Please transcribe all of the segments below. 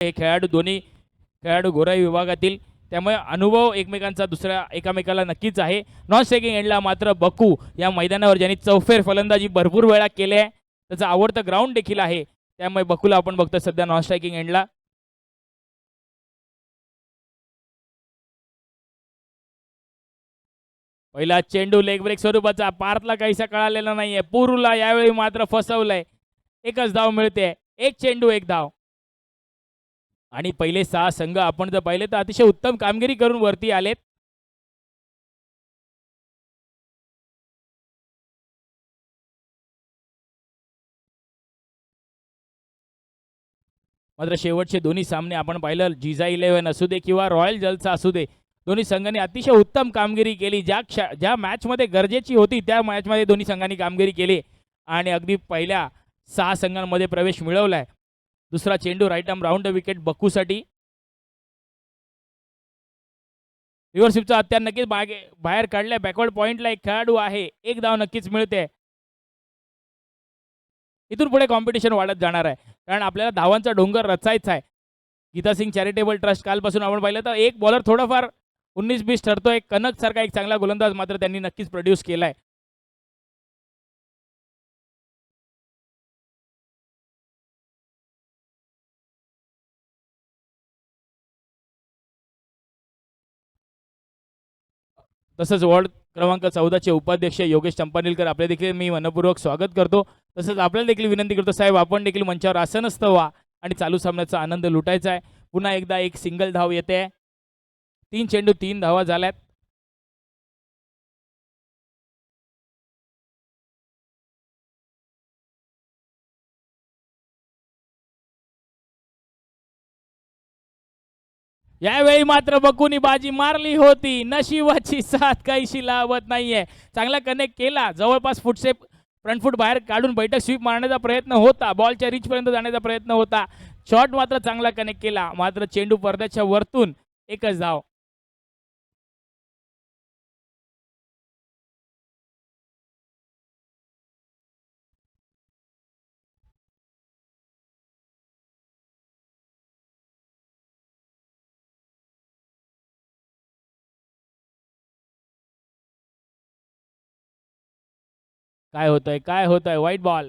हे खेळाडू दोन्ही खेळाडू गोराई विभागातील, त्यामुळे अनुभव एकमेकांचा दुसऱ्या एकामेकाला नक्कीच आहे. नॉन स्ट्रायकिंग एंडला मात्र बकू या मैदानावर ज्यांनी चौफेर फलंदाजी भरपूर वेळा केली आहे, त्याचं आवडतं ग्राउंड देखील आहे, त्यामुळे बकूला आपण बघतो सध्या नॉन स्ट्रायकिंग एंडला. पहिला चेंडू लेग ब्रेक स्वरूपाचा, पार्थला काहीसा कळालेला नाहीये, पुरूला यावेळी मात्र फसवलंय. एकच धाव मिळते, एक चेंडू एक धाव. आणि पहिले 6 संघ आपण जर पाहिले तर अतिशय उत्तम कामगिरी करून वरती आलेत. मात्र शेवटचे दोन्ही सामने आपण पाहिलं, जिजा 11 असू दे किंवा रॉयल जलसा असू दे, दोन्ही संघांनी अतिशय उत्तम कामगिरी केली. ज्या मॅचमध्ये गरजेची होती त्या मॅचमध्ये दोन्ही संघांनी कामगिरी केली आणि अगदी पहिल्या 6 संघांमध्ये प्रवेश मिळवलाय. दुसरा चेंडू right arm round the wicket बक्कूसाठी. रिव्हर्सिपचा हत्यार नक्कीच बाहेर काढलाय. बॅकवर्ड पॉइंटला एक खेळाडू आहे, एक धाव नक्कीच मिळते. इथून पुढे कॉम्पिटिशन वाढत जाणार आहे, कारण आपल्याला धावांचा डोंगर रचायचा आहे. गीता सिंग चॅरिटेबल ट्रस्ट कालपासून आपण पाहिलं तर एक बॉलर थोडाफार 19-20 ठरतोय. कनक सारखा एक चांगला गोलंदाज मात्र त्यांनी नक्कीच प्रोड्यूस केलाय. तसंच वॉर्ड क्रमांक 14चे उपाध्यक्ष योगेश चंपानीलकर आपले देखील मी मनपूर्वक स्वागत करतो. तसंच आपल्याला देखील विनंती करतो, साहेब आपण देखील मंचावर आसनस्थ व्हा आणि चालू सामन्याचा आनंद लुटायचा आहे. पुन्हा एकदा एक सिंगल धाव येते. 3 चेंडू 3 धावा झाल्यात. यावेळी मात्र बकूनी बाजी मारली होती. नशिबाची साथ काहीशी लावत नाहीये. चांगला कनेक्ट केला, जवळपास फुटसेप फ्रंट फूट बाहेर काढून बैठक स्वीप मारण्याचा प्रयत्न होता, बॉलच्या रीच पर्यंत जाण्याचा प्रयत्न होता. शॉट मात्र चांगला कनेक्ट केला, मात्र चेंडू पडद्याच्या वरतून. एकच धाव. काय होतंय, काय होतंय? White ball.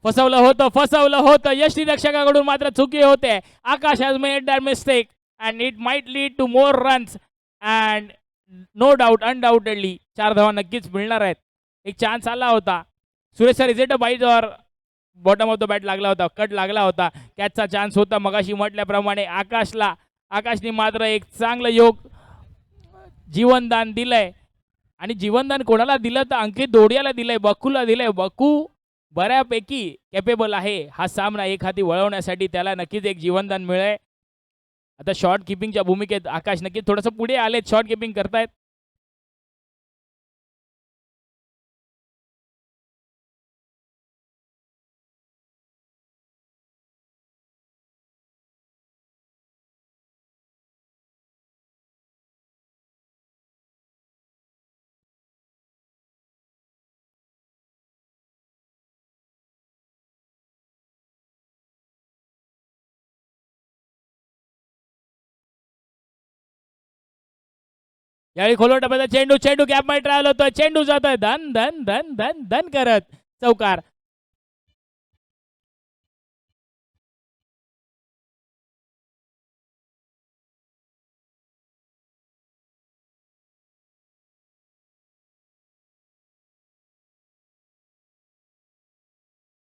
फसवलं होतं यष्टीरक्षकाकडून, मात्र चुकी होते. Akash has made that mistake and it might lead to more runs and no doubt undoubtedly 4 धावा नक्कीच मिळणार आहेत. एक चान्स आला होता. Suresh sir, is it a bite or bottom of the bat लागला होता, कट लागला होता, कॅचचा चान्स होता मगाशी म्हटल्याप्रमाणे. आकाशने मात्र एक चांगलं योग जीवनदान दिलंय. आणि जीवनदान कोणाला दिलं तर अंकित दोडियाला दिलंय, बक्कूला दिलंय. बक्कू बऱ्यापैकी कॅपेबल आहे हा सामना एक हाती वळवण्यासाठी, त्याला नक्कीच एक जीवनदान मिळेल. आता शॉर्ट किपिंगच्या भूमिकेत आकाश नक्कीच थोडंसं पुढे आलेत, शॉर्ट किपिंग करतायत. यावेळी खोलवर टप्प्याचा चेंडू गॅपमध्ये ट्रायल होतोय. चेंडू जातोय धन धन धन धन धन करत चौकार.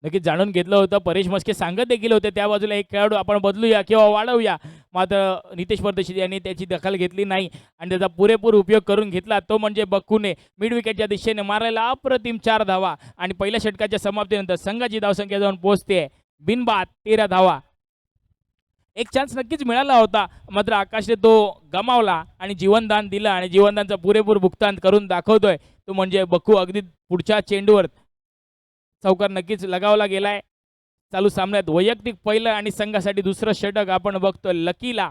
नक्कीच जाणून घेतलं होतं. परेश मस्के सांगत देखील होते त्या बाजूला एक खेळाडू आपण बदलूया किंवा वाढवूया, मात्र नितेश परदेशी यांनी त्याची दखल घेतली नाही आणि त्याचा पुरेपूर उपयोग करून घेतला. तो म्हणजे बक्कूने मिड विकेटच्या दिशेने मारायला अप्रतिम 4 धावा आणि पहिल्या षटकाच्या समाप्तीनंतर संघाची धावसंख्या जाऊन पोहोचते बिनबाद 13 धावा. एक चान्स नक्कीच मिळाला होता, मात्र आकाशने तो गमावला आणि जीवनदान दिलं आणि जीवनदानचं पुरेपूर भुगतान करून दाखवतोय तो म्हणजे बक्कू. अगदी पुढच्या चेंडूवर चौकार नक्कीच लगावला गेलाय. चालू सामन्यात वैयक्तिक पहिलं आणि संघासाठी दुसरं षटक आपण बघतोय लकीला.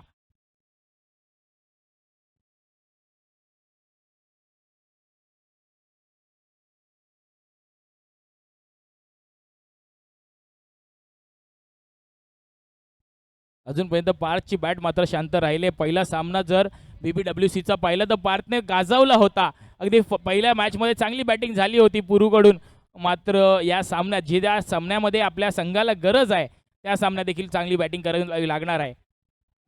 अजूनपर्यंत पार्थची बॅट मात्र शांत राहिले. पहिला सामना जर BBWCचा पाहिला तर पार्थने गाजवला होता. अगदी पहिल्या मॅचमध्ये चांगली बॅटिंग झाली होती पुरूकडून. मात्र या सामन्यात ज्या सामन्यामध्ये आपल्या संघाला गरज आहे त्या सामन्यात देखील चांगली बॅटिंग करावी लागणार आहे.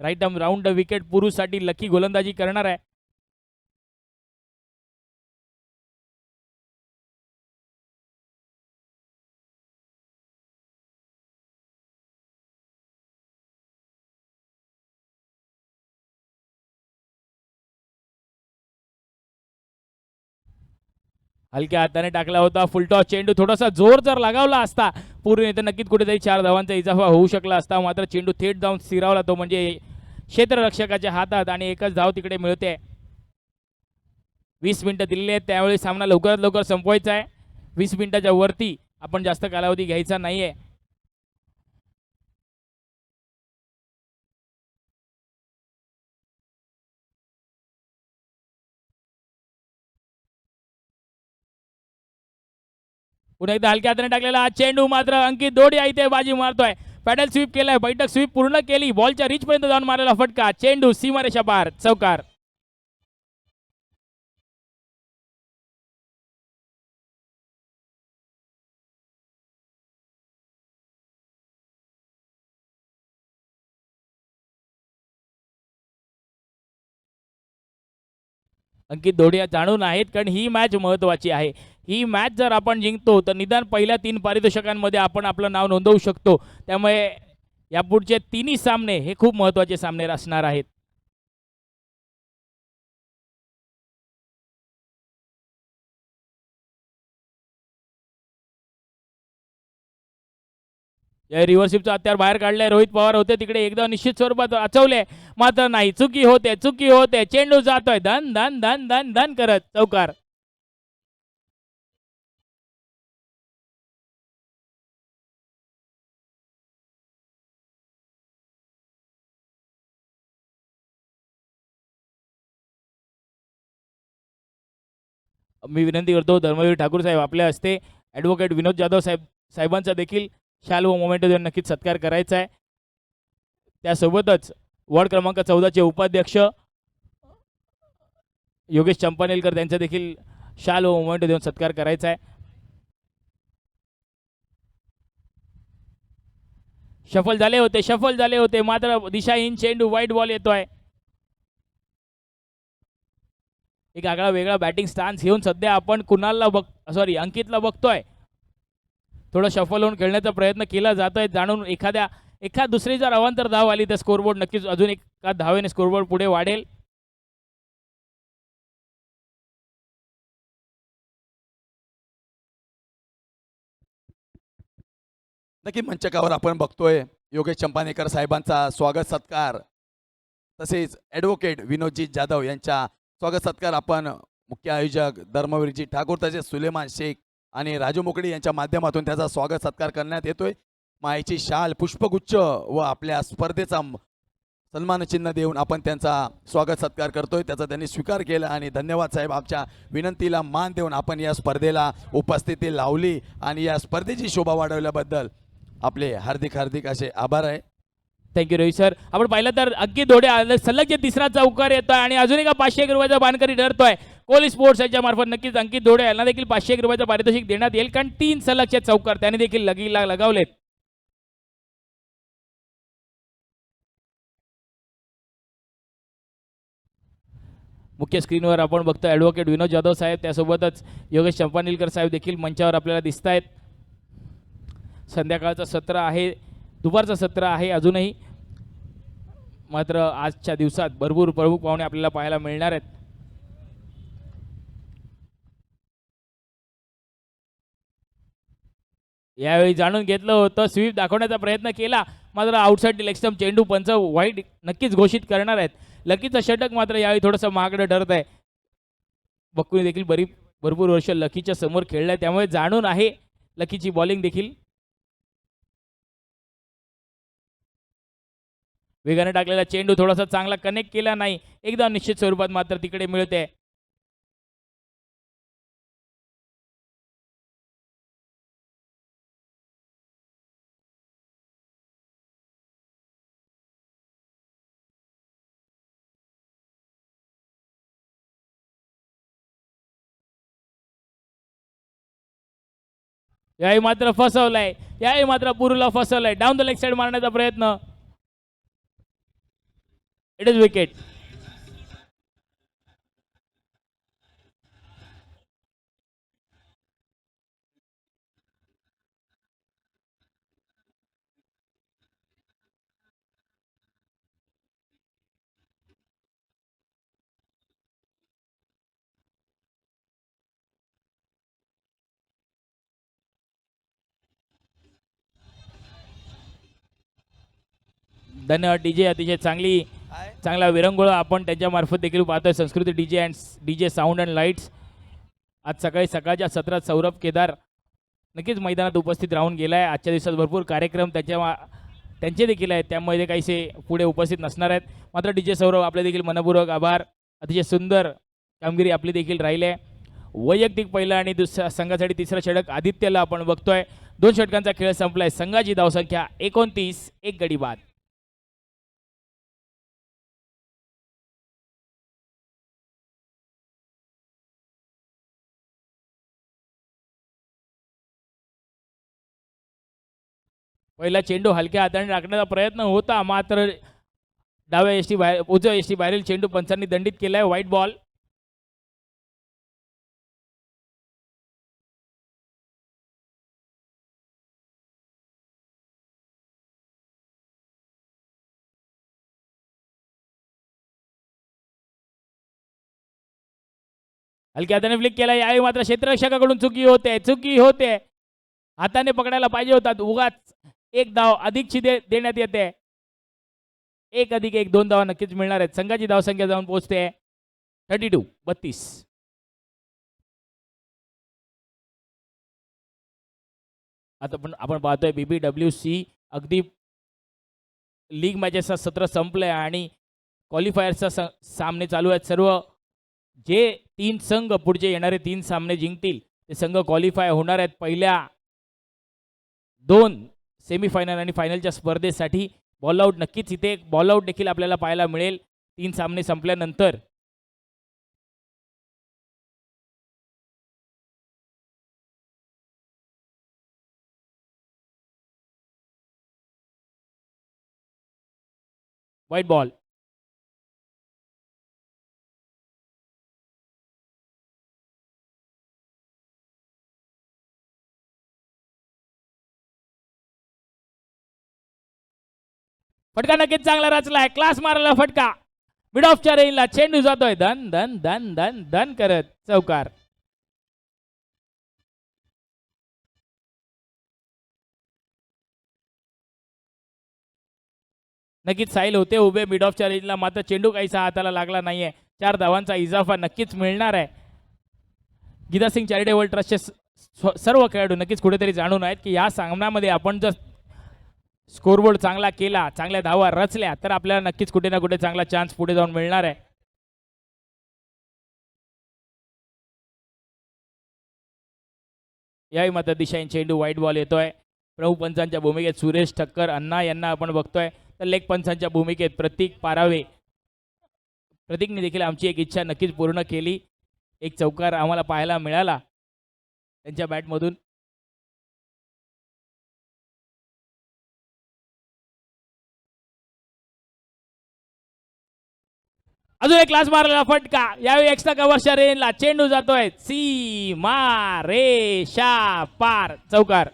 राईट राऊंड द विकेट पुरूसाठी लकी गोलंदाजी करणार आहे. हलक्या हाताने टाकला होता फुलटॉस चेंडू. थोडासा जोर जर लगावला असता पूर्ण तर नक्कीच कुठेतरी 4 धावांचा इजाफा होऊ शकला असता. मात्र चेंडू थेट जाऊन स्थिरावला तो म्हणजे क्षेत्ररक्षकाच्या हातात आणि एकच धाव तिकडे मिळते. 20 मिनिटं दिलेली आहेत त्यावेळी सामना लवकरात लवकर संपवायचा आहे. 20 मिनिटाच्या वरती आपण जास्त कालावधी घ्यायचा नाहीये. पुन्हा एकदा हलक्या हाताने टाकलेला हा चेंडू मात्र अंकित दोडिया इथे बाजी मारतोय. पॅडल स्वीप केलाय, बैठक स्वीप पूर्ण केली. बॉलच्या रीच पर्यंत जाऊन मारलेला फटका. चेंडू सीमारेषा पार, चौकार. अंकित दोडिया जाणून आहेत कारण ही मॅच महत्वाची आहे. ही मॅच जर आपण जिंकतो तर निदान पहिल्या 3 पारितोषिकांमध्ये आपण आपलं नाव नोंदवू शकतो. त्यामुळे यापुढचे तिन्ही सामने हे खूप महत्वाचे सामने असणार आहेत. या रिव्हर्सिपचं हत्यार बाहेर काढलंय. रोहित पवार होते तिकडे, एकदा निश्चित स्वरूपात अचवले मात्र नाही. चुकी होते. चेंडू जातोय धन धन धन धन धन करत, चौकार. मी विनंती करतो धर्मवीर ठाकूर साहेब आपल्या हस्ते ॲडव्होकेट विनोद जाधव साहेबांचा देखील शाल व मोमेंटो देऊन नक्कीच सत्कार करायचा आहे. त्यासोबतच वॉर्ड क्रमांक 14चे उपाध्यक्ष योगेश चंपानेलकर त्यांचा देखील शाल व मोमेंटो देऊन सत्कार करायचा आहे. शफल झाले होते मात्र दिशाहीन चेंडू, वाईट बॉल येतोय. एक आगळा वेगळा बॅटिंग स्टान्स घेऊन सध्या आपण अंकितला बघतोय. थोडं शफल होऊन खेळण्याचा प्रयत्न केला जातोय जाणून. एखाद दुसरी जर अवांतर धाव आली तर स्कोरबोर्ड नक्कीच अजून एका धावेने स्कोरबोर्ड पुढे वाढेल. नक्की मंचकावर आपण बघतोय योगेश चंपानेकर साहेबांचा स्वागत सत्कार, तसेच ॲडव्होकेट विनोदजी जाधव यांच्या स्वागत सत्कार आपण मुख्य आयोजक धर्मवीरजी ठाकूर तसेच सुलेमान शेख आणि राजू मोकडी यांच्या माध्यमातून त्याचा स्वागत सत्कार करण्यात येतोय. मायेची शाल, पुष्पगुच्छ व आपल्या स्पर्धेचा सन्मान चिन्ह देऊन आपण त्यांचा स्वागत सत्कार करतोय. त्याचा त्यांनी स्वीकार केला आणि धन्यवाद साहेब. आमच्या विनंतीला मान देऊन आपण या स्पर्धेला उपस्थिती लावली आणि या स्पर्धेची शोभा वाढवल्याबद्दल आपले हार्दिक हार्दिक असे आभार आहे. Thank you Rohit sir. आपण पाहिलं तर अंकित दोडिया सलग जे तिसरा चौकार येतोय आणि अजून एका 500 रुपयाचा बानकरी ठरतोय. कोहली स्पोर्ट्स यांच्या मार्फत नक्कीच अंकित दोडिया यांना देखील 500 रुपयाचं पारितोषिक देण्यात येईल कारण 3 सलगचे चौकार त्याने देखील लगीला लगावलेत. मुख्य स्क्रीनवर आपण बघतो ॲडव्होकेट विनोद जाधव साहेब, त्यासोबतच योगेश चंपानेलकर साहेब देखील मंचावर आपल्याला दिसत आहेत. संध्याकाळचं सत्र आहे, दुपारचं सत्र आहे अजूनही, मात्र आजच्या दिवसात भरपूर प्रमुख पाहुणे आपल्याला पाहायला मिळणार आहेत. यावेळी जाणून घेतलं होतं, स्वीप दाखवण्याचा प्रयत्न केला मात्र आउटसाईड लेग स्टंप चेंडू पंच वाईट नक्कीच घोषित करणार आहेत. लकीचं षटक मात्र यावेळी थोडंसं महागडं ठरत आहे. बक्कूने देखील भरपूर वर्ष लकीच्या समोर खेळलाय, त्यामुळे जाणून आहे लकीची बॉलिंग देखील. वेगाने टाकलेला चेंडू थोडासा चांगला कनेक्ट केला नाही, एकदा निश्चित स्वरूपात मात्र तिकडे मिळते. याही मात्र फसवलाय, याही मात्र पुरूला फसवलाय. डाऊन द लेग साइड मारण्याचा प्रयत्न. It is wicket. धन्यवाद डीजे. अतिशय चांगला विरंगुळा आपण त्यांच्या मार्फत देखील पाहतोय. संस्कृती डीजे साऊंड अँड लाईट्स. आज सकाळच्या सत्रात सौरभ केदार नक्कीच मैदानात उपस्थित राहून गेलाय. आजच्या दिवसात भरपूर कार्यक्रम त्यांचे देखील आहेत, त्यामुळे काहीसे पुढे उपस्थित नसणार आहेत. मात्र डीजे सौरभ आपले देखील मनपूर्वक आभार. अतिशय सुंदर कामगिरी आपली देखील राहिली आहे. वैयक्तिक पहिला आणि दुसऱ्या संघासाठी तिसरा षटक आदित्यला आपण बघतोय. 2 षटकांचा खेळ संपलाय. संघाची धावसंख्या 29, 1 गडी बाद. पहिला चेंडू हलक्या हाताने टाकण्याचा प्रयत्न होता, मात्र डाव्या यष्टी बाहेर उजव्या यष्टी बाहेरील चेंडू पंचांनी दंडित केलाय. White ball. हलक्या हाताने फ्लिक केला. यावेळी मात्र क्षेत्ररक्षकाकडून चुकी होते. हाताने पकडायला पाहिजे होता. उगाच एक धाव अधिकची देण्यात येते. 1+1 2 धावा नक्कीच मिळणार आहेत. संघाची धावसंख्या जाऊन पोहोचते 32. आता आपण पाहतोय BBWC अगदी लीग मॅचेसचा सत्र संपलंय आणि क्वालिफायर्सचा सामने चालू आहेत. सर्व जे 3 संघ पुढचे येणारे 3 सामने जिंकतील ते संघ क्वालिफाय होणार आहेत पहिल्या 2 सेमीफायनल आणि फायनलच्या स्पर्धेसाठी. बॉल आउट नक्कीच इथे एक बॉल आउट देखील आपल्याला पाहायला मिळेल 3 सामने संपल्यानंतर. White ball. फटका नक्कीच चांगला रचलाय. क्लास मारला फटका. मिड ऑफच्या रेंजला चेंडू जातोय धन धन धन धन धन करत चौकार. नक्कीच साईल होते उभे मिड ऑफच्या रेंजला, मात्र चेंडू काहीसा हाताला लागला नाहीये. 4 धावांचा इजाफा नक्कीच मिळणार आहे. गीता सिंग चॅरिटेबल ट्रस्टचे सर्व खेळाडू नक्कीच कुठेतरी जाणून आहेत की या सामन्यामध्ये आपण जर स्कोरबोर्ड चांगला केला, चांगल्या धावा रचल्या, तर आपल्याला नक्कीच कुठे ना कुठे चांगला चान्स पुढे जाऊन मिळणार आहे. याही मात्र दिशाईन चेंडू व्हाईट बॉल येतोय. प्रमुख पंचांच्या भूमिकेत सुरेश ठक्कर अण्णा यांना आपण बघतोय, तर लेग पंचांच्या भूमिकेत प्रतीक पारावे. प्रतीकने देखील आमची एक इच्छा नक्कीच पूर्ण केली. एक चौकार आम्हाला पाहायला मिळाला त्यांच्या बॅटमधून. अजून एक क्लास मारलेला फटका. यावेळी एक्स्ट्रा कव्हरच्या रेंजला चेंडू जातोय सीमा रेषा पार चौकार.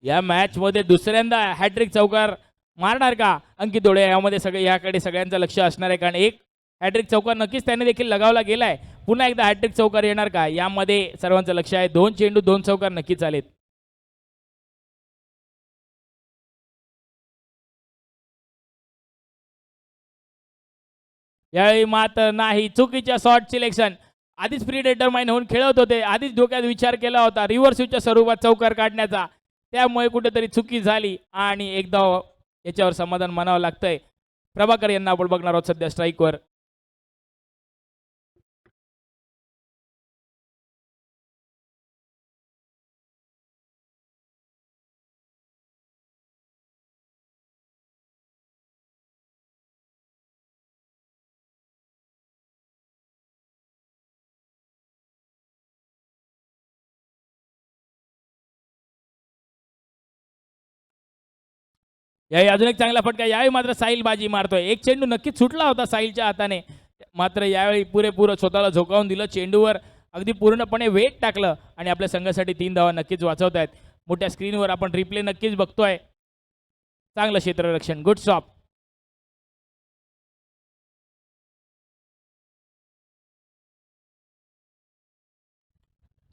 या मॅच मध्ये दुसऱ्यांदा हॅट्रिक चौकार मारणार का अंकित डोळे, यामध्ये याकडे सगळ्यांचं लक्ष असणार आहे, कारण एक हॅट्रिक चौकार नक्कीच त्याने देखील लगावला गेलाय. पुन्हा एकदा हॅट्रिक चौकार येणार का यामध्ये सर्वांचं लक्ष आहे. 2 चेंडू 2 चौकार नक्कीच आलेत. यावेळी मात्र नाही, चुकीच्या शॉट सिलेक्शन. आधीच प्री डिटरमाइन होऊन खेळत होते, आधीच डोक्यात विचार केला होता रिव्हर्स स्विचच्या स्वरूपात चौकार काढण्याचा, त्यामुळे कुठेतरी चुकी झाली आणि एकदा याच्यावर समाधान मानावं लागतंय. प्रभाकर यांना आपण बघणार आहोत सध्या स्ट्राईकवर. यावेळी अजून एक चांगला फटका. यावेळी मात्र साहिल बाजी मारतोय. एक चेंडू नक्कीच सुटला होता साहिलच्या हाताने, मात्र यावेळी पुरेपूर स्वतःला झोकावून दिलं. चेंडूवर अगदी पूर्णपणे वेट टाकलं आणि आपल्या संघासाठी 3 धावा नक्कीच वाचवत आहेत. मोठ्या स्क्रीनवर आपण रिप्ले नक्कीच बघतोय. चांगलं क्षेत्ररक्षण, गुड स्टॉप.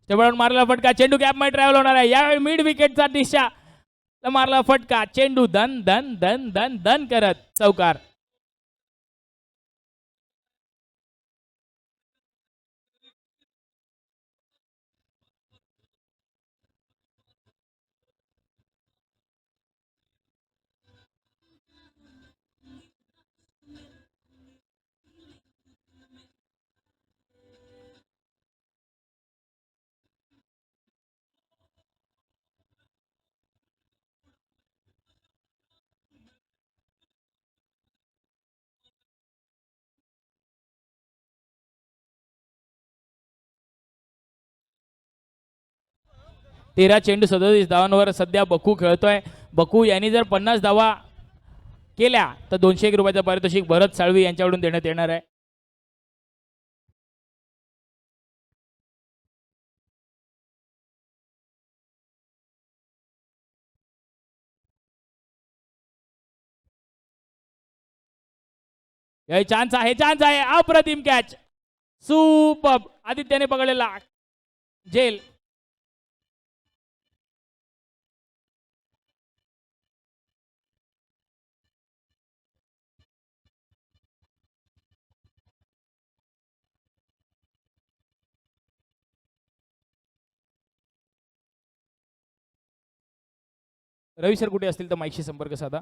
स्टेबलवर मारला फटका, चेंडू गॅप मध्ये ट्रॅव्हल होणार आहे. यावेळी मिड विकेटचा दिशा मारला फटका, चेंडू धन धन धन धन धन करत चौकार. तेरा चेंडू 37 धावांवर सध्या बकू खेळतोय. बकू यांनी जर 50 धावा केल्या तर 201 रुपयाचं पारितोषिक भरत साळवी यांच्याकडून देण्यात येणार आहे. चान्स आहे, चान्स आहे. अप्रतिम कॅच, सुपर. आदित्यने पकडलेला जेल. रवी सर कुठे असतील तर माईकशी संपर्क साधा.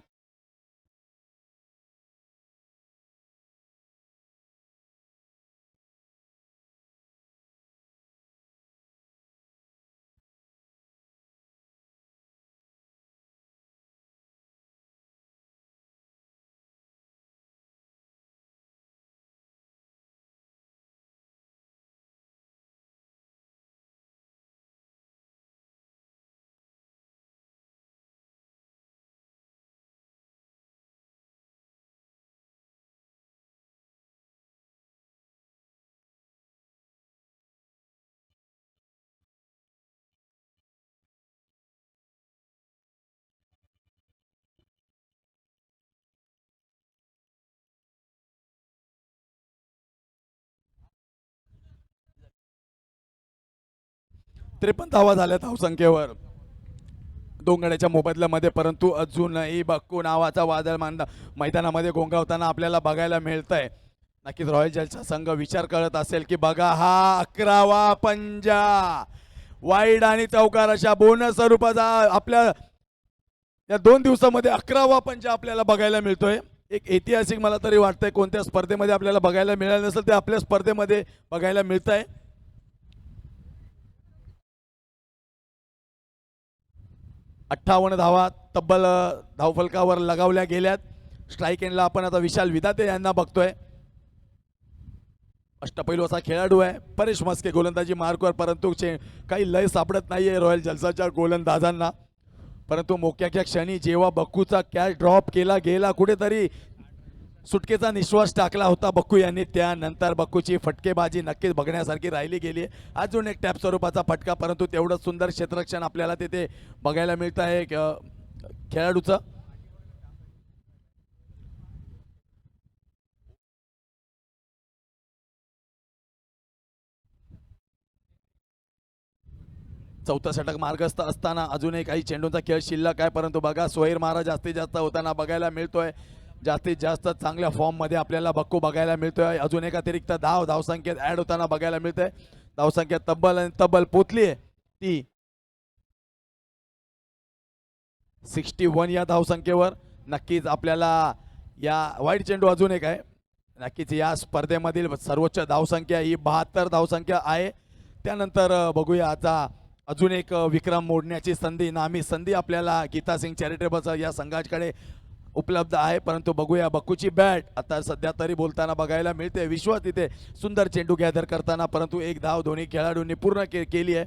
त्रेपन्न धावा झाल्या धावसंख्येवर 2 गड्याच्या मोबदल्यामध्ये, परंतु अजूनही बक्कू नावाचा वादळ मैदानामध्ये गोंगावताना आपल्याला बघायला मिळतंय. नक्कीच रॉयल चॅलेंजर्सचा संघ विचार करत असेल की बघा हा 11वा पंजा, वाईड आणि चौकार अशा बोनस स्वरूपाचा आपल्या या 2 दिवसामध्ये 11वा पंजा आपल्याला बघायला मिळतोय. एक ऐतिहासिक मला तरी वाटतंय, कोणत्या स्पर्धेमध्ये आपल्याला बघायला मिळालं नसेल ते आपल्या स्पर्धेमध्ये बघायला मिळतंय. 58 धावा तब्बल धावफलकावर लगावल्या गेल्यात. स्ट्राईक एंडला आपण आता विशाल विधाते यांना बघतोय. अष्टपैलू असा खेळाडू आहे. परेश मस्के गोलंदाजी मार्कवर, परंतु काही लय सापडत नाहीये रॉयल जलसाच्या गोलंदाजांना. परंतु मोक्याच्या क्षणी जेव्हा बक्कूचा कॅच ड्रॉप केला गेला, कुठेतरी सुटकेचा निश्वास टाकला होता बक्कू यांनी. त्यानंतर बक्कूची फटकेबाजी नक्कीच बघण्यासारखी राहिली गेली. अजून एक टॅप स्वरूपाचा फटका, परंतु तेवढं सुंदर क्षेत्ररक्षण आपल्याला तिथे बघायला मिळत आहे खेळाडूचं. चौथा षटक मार्गस्थ असताना अजूनही काही चेंडूंचा खेळ शिल्लक आहे, परंतु बघा सोहेर मारा जास्तीत जास्त होताना बघायला मिळतोय. जास्तीत जास्त चांगल्या फॉर्म मध्ये आपल्याला बक्कू बघायला मिळतोय. अजून एक अतिरिक्त धावसंख्येत ऍड होताना बघायला मिळतंय. धावसंख्या तब्बल आणि तब्बल पोचली आहे ती 61 या धावसंख्येवर. नक्कीच आपल्याला या वाईट चेंडू अजून एक आहे. नक्कीच या स्पर्धेमधील सर्वोच्च धावसंख्या ही 72 धावसंख्या आहे. त्यानंतर बघूया आता अजून एक विक्रम मोडण्याची संधी, नामी संधी आपल्याला गीता सिंग चॅरिटेबल या संघाकडे उपलब्ध आहे. परंतु बघूया बक्कूची बॅट आता सध्या तरी बोलताना बघायला मिळते. विश्वास तिथे सुंदर चेंडू गॅदर करताना, परंतु एक धाव दोन्ही खेळाडूंनी पूर्ण केली आहे.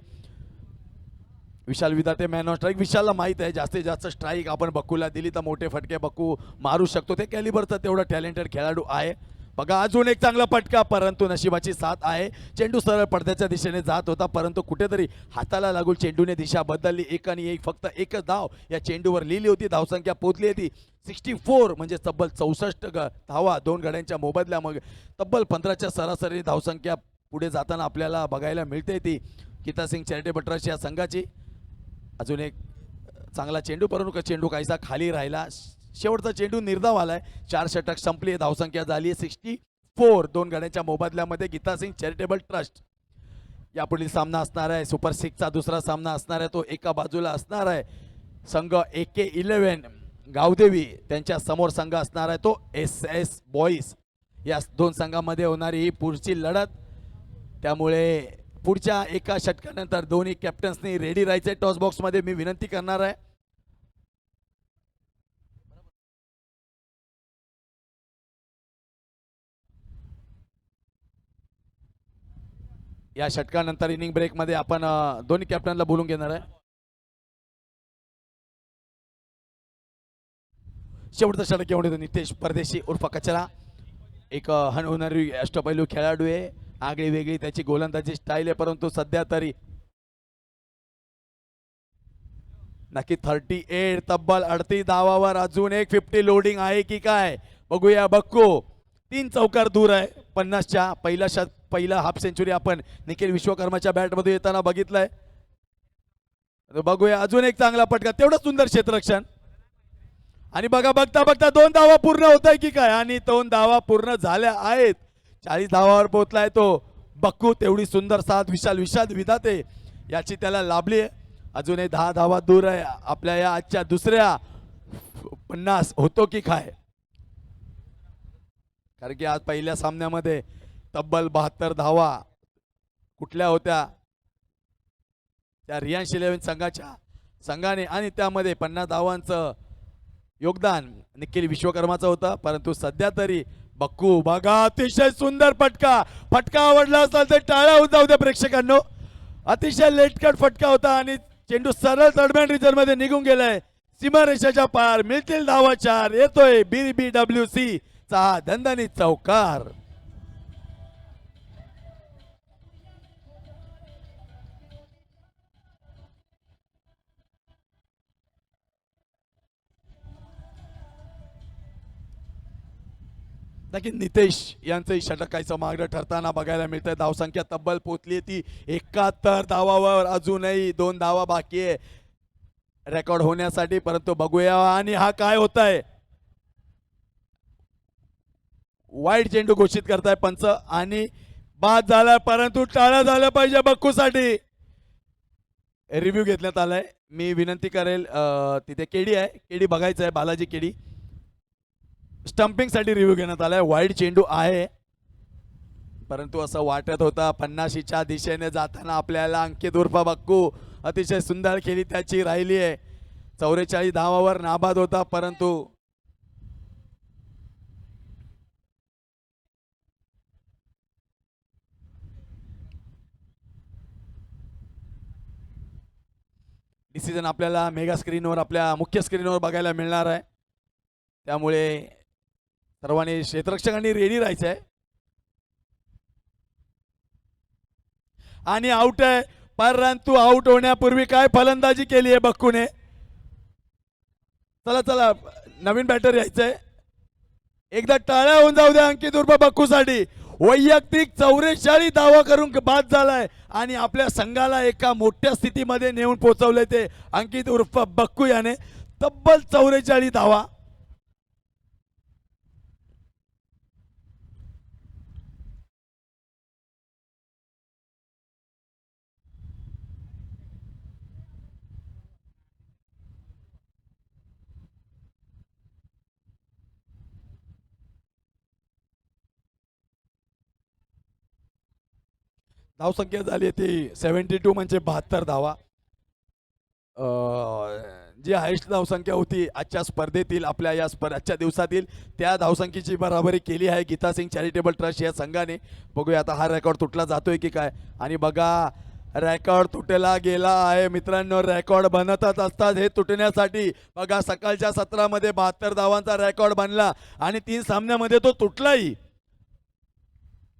विशाल विधाते मॅन ऑफ स्ट्राईक. विशालला माहित आहे जास्तीत जास्त स्ट्राईक आपण बक्कूला दिली तर मोठे फटके बक्कू मारू शकतो. ते कॅलिबरचा तेवढा टॅलेंटेड खेळाडू आहे. बघा अजून एक चांगला फटका, परंतु नशिबाची साथ आहे. चेंडू सरळ पडद्याच्या दिशेने जात होता, परंतु कुठेतरी हाताला लागून चेंडूने दिशा बदलली. एक आणि एक फक्त एकच धाव या चेंडूवर लिहिली होती. धावसंख्या पोहोचली होती 64, म्हणजे तब्बल 64 धावा 2 गड्यांच्या मोबदल्या. मग तब्बल 15च्या सरासरी धावसंख्या पुढे जाताना आपल्याला बघायला मिळते ती गीता सिंग चॅरिटेबल ट्रस्ट या संघाची. अजून एक चांगला चेंडू, परंतु चेंडू काहीसा खाली राहिला. शेवटचा चेंडू निर्धाव आलाय. 4 षटक संपली. धावसंख्या झाली 64 2 गड्यांच्या मोबदल्यामध्ये गीता सिंग चॅरिटेबल ट्रस्ट. यापुढील सामना असणार आहे सुपर 6चा दुसरा सामना असणार आहे. तो एका बाजूला असणार आहे संघ AK11 गावदेवी, त्यांच्या समोर संघ असणार आहे तो SS बॉईज. या दोन संघामध्ये होणारी ही पुढची लढत. त्यामुळे पुढच्या एका षटकानंतर दोन्ही कॅप्टन्सनी रेडी राहायचे. टॉस बॉक्स मध्ये मी विनंती करणार आहे. या षटकानंतर इनिंग ब्रेक मध्ये आपण दोन्ही कॅप्टनला बोलून घेणार आहे. शेवटचा षटक घेऊन येतो नितेश परदेशी उर्फ कचरा. एक होणारी अष्टपैलू खेळाडू आहे. आगळी वेगळी त्याची गोलंदाजी स्टाईल आहे, परंतु सध्या तरी नक्की 38 तब्बल 38 धावावर अजून एक 50 लोडिंग आहे की काय बघूया. बक्कू 3 चौकार दूर आहे 50च्या. पहिला हाफ सेंचुरी आपण निखिल विश्वकर्माच्या बॅटमध्ये येताना बघितलंय. बघूया अजून एक चांगला पटका, तेवढं सुंदर क्षेत्ररक्षण. आणि बघा बघता बघता 2 धावा पूर्ण होत आहे की काय, आणि 2 धावा पूर्ण झाल्या आहेत. 40 धावावर पोहोचलाय तो बक्कू. तेवढी सुंदर साथ विशाल विधाते याची त्याला लाभली आहे. अजूनही 10 धावा दूर आहे आपल्या या आजच्या दुसऱ्या 50 होतो की काय. कारण की आज पहिल्या सामन्यामध्ये तब्बल 72 धावा कुठल्या होत्या त्या रियांश 11 संघाने, आणि त्यामध्ये 50 धावांचं योगदान निखिल विश्वकर्माचं होतं. परंतु सध्या तरी बक्कू बघा अतिशय सुंदर फटका आवडला असेल तर टाळ्या होऊन जाऊ द्या प्रेक्षकांनो. अतिशय लेटकट फटका होता आणि चेंडू सरळ तडमॅन रिजन मध्ये निघून गेलाय. सीमारेषेच्या पार मिळतील धावा 4. येतोय BBWC चा दणदणीत चौकार. नक्की नितेश यांचंही षटकाचं मार्ग ठरताना बघायला मिळतंय. धावसंख्या तब्बल पोचली ती 71 धावावर. अजूनही 2 धावा बाकी आहे रेकॉर्ड होण्यासाठी, परंतु बघूया. आणि हा काय होत आहे, वाईट चेंडू घोषित करताय पंच आणि बाद झाला, परंतु टाळा झाला पाहिजे बक्कूसाठी. रिव्ह्यू घेतण्यात आलाय. मी विनंती करेल तिथे केडी आहे, केडी बघायचं आहे, बालाजी केडी. स्टंपिंग साठी रिव्ह्यू घेण्यात आलाय. वाईड चेंडू आहे, परंतु असं वाटत होतं 50च्या दिशेने जाताना आपल्याला अंकित उर्फ बक्कू अतिशय सुंदर खेळी त्याची राहिली आहे. 44 धावावर नाबाद होता, परंतु डिसिजन आपल्याला मेगा स्क्रीनवर आपल्या मुख्य स्क्रीनवर बघायला मिळणार आहे. त्यामुळे सर्वांनी क्षेत्ररक्षकांनी रेडी राहायचं आहे. आणि आउट आहे, परंतु आउट होण्यापूर्वी काय फलंदाजी केली आहे बक्कूने. चला नवीन बॅटर यायचंय. एकदा टाळ्या होऊन जाऊ द्या अंकित उर्फ बक्कूसाठी. वैयक्तिक 44 धावा करून बाद झालाय आणि आपल्या संघाला एका मोठ्या स्थितीमध्ये नेऊन पोहोचवले ते अंकित उर्फ बक्कू याने तब्बल 44 धावा. धावसंख्या झाली ती 72 म्हणजे 72 धावा. जी हायस्ट धावसंख्या होती आजच्या स्पर्धेतील आपल्या या आजच्या दिवसातील त्या धावसंख्येची बराबरी केली आहे गीता सिंग चॅरिटेबल ट्रस्ट या संघाने. बघूया आता हा रेकॉर्ड तुटला जातोय की काय. आणि बघा रेकॉर्ड तुटला गेला आहे मित्रांनो. रेकॉर्ड बनतच असतात हे तुटण्यासाठी. बघा सकाळच्या सत्रामध्ये 72 धावांचा रेकॉर्ड बनला आणि 3 सामन्यामध्ये तो तुटलाही.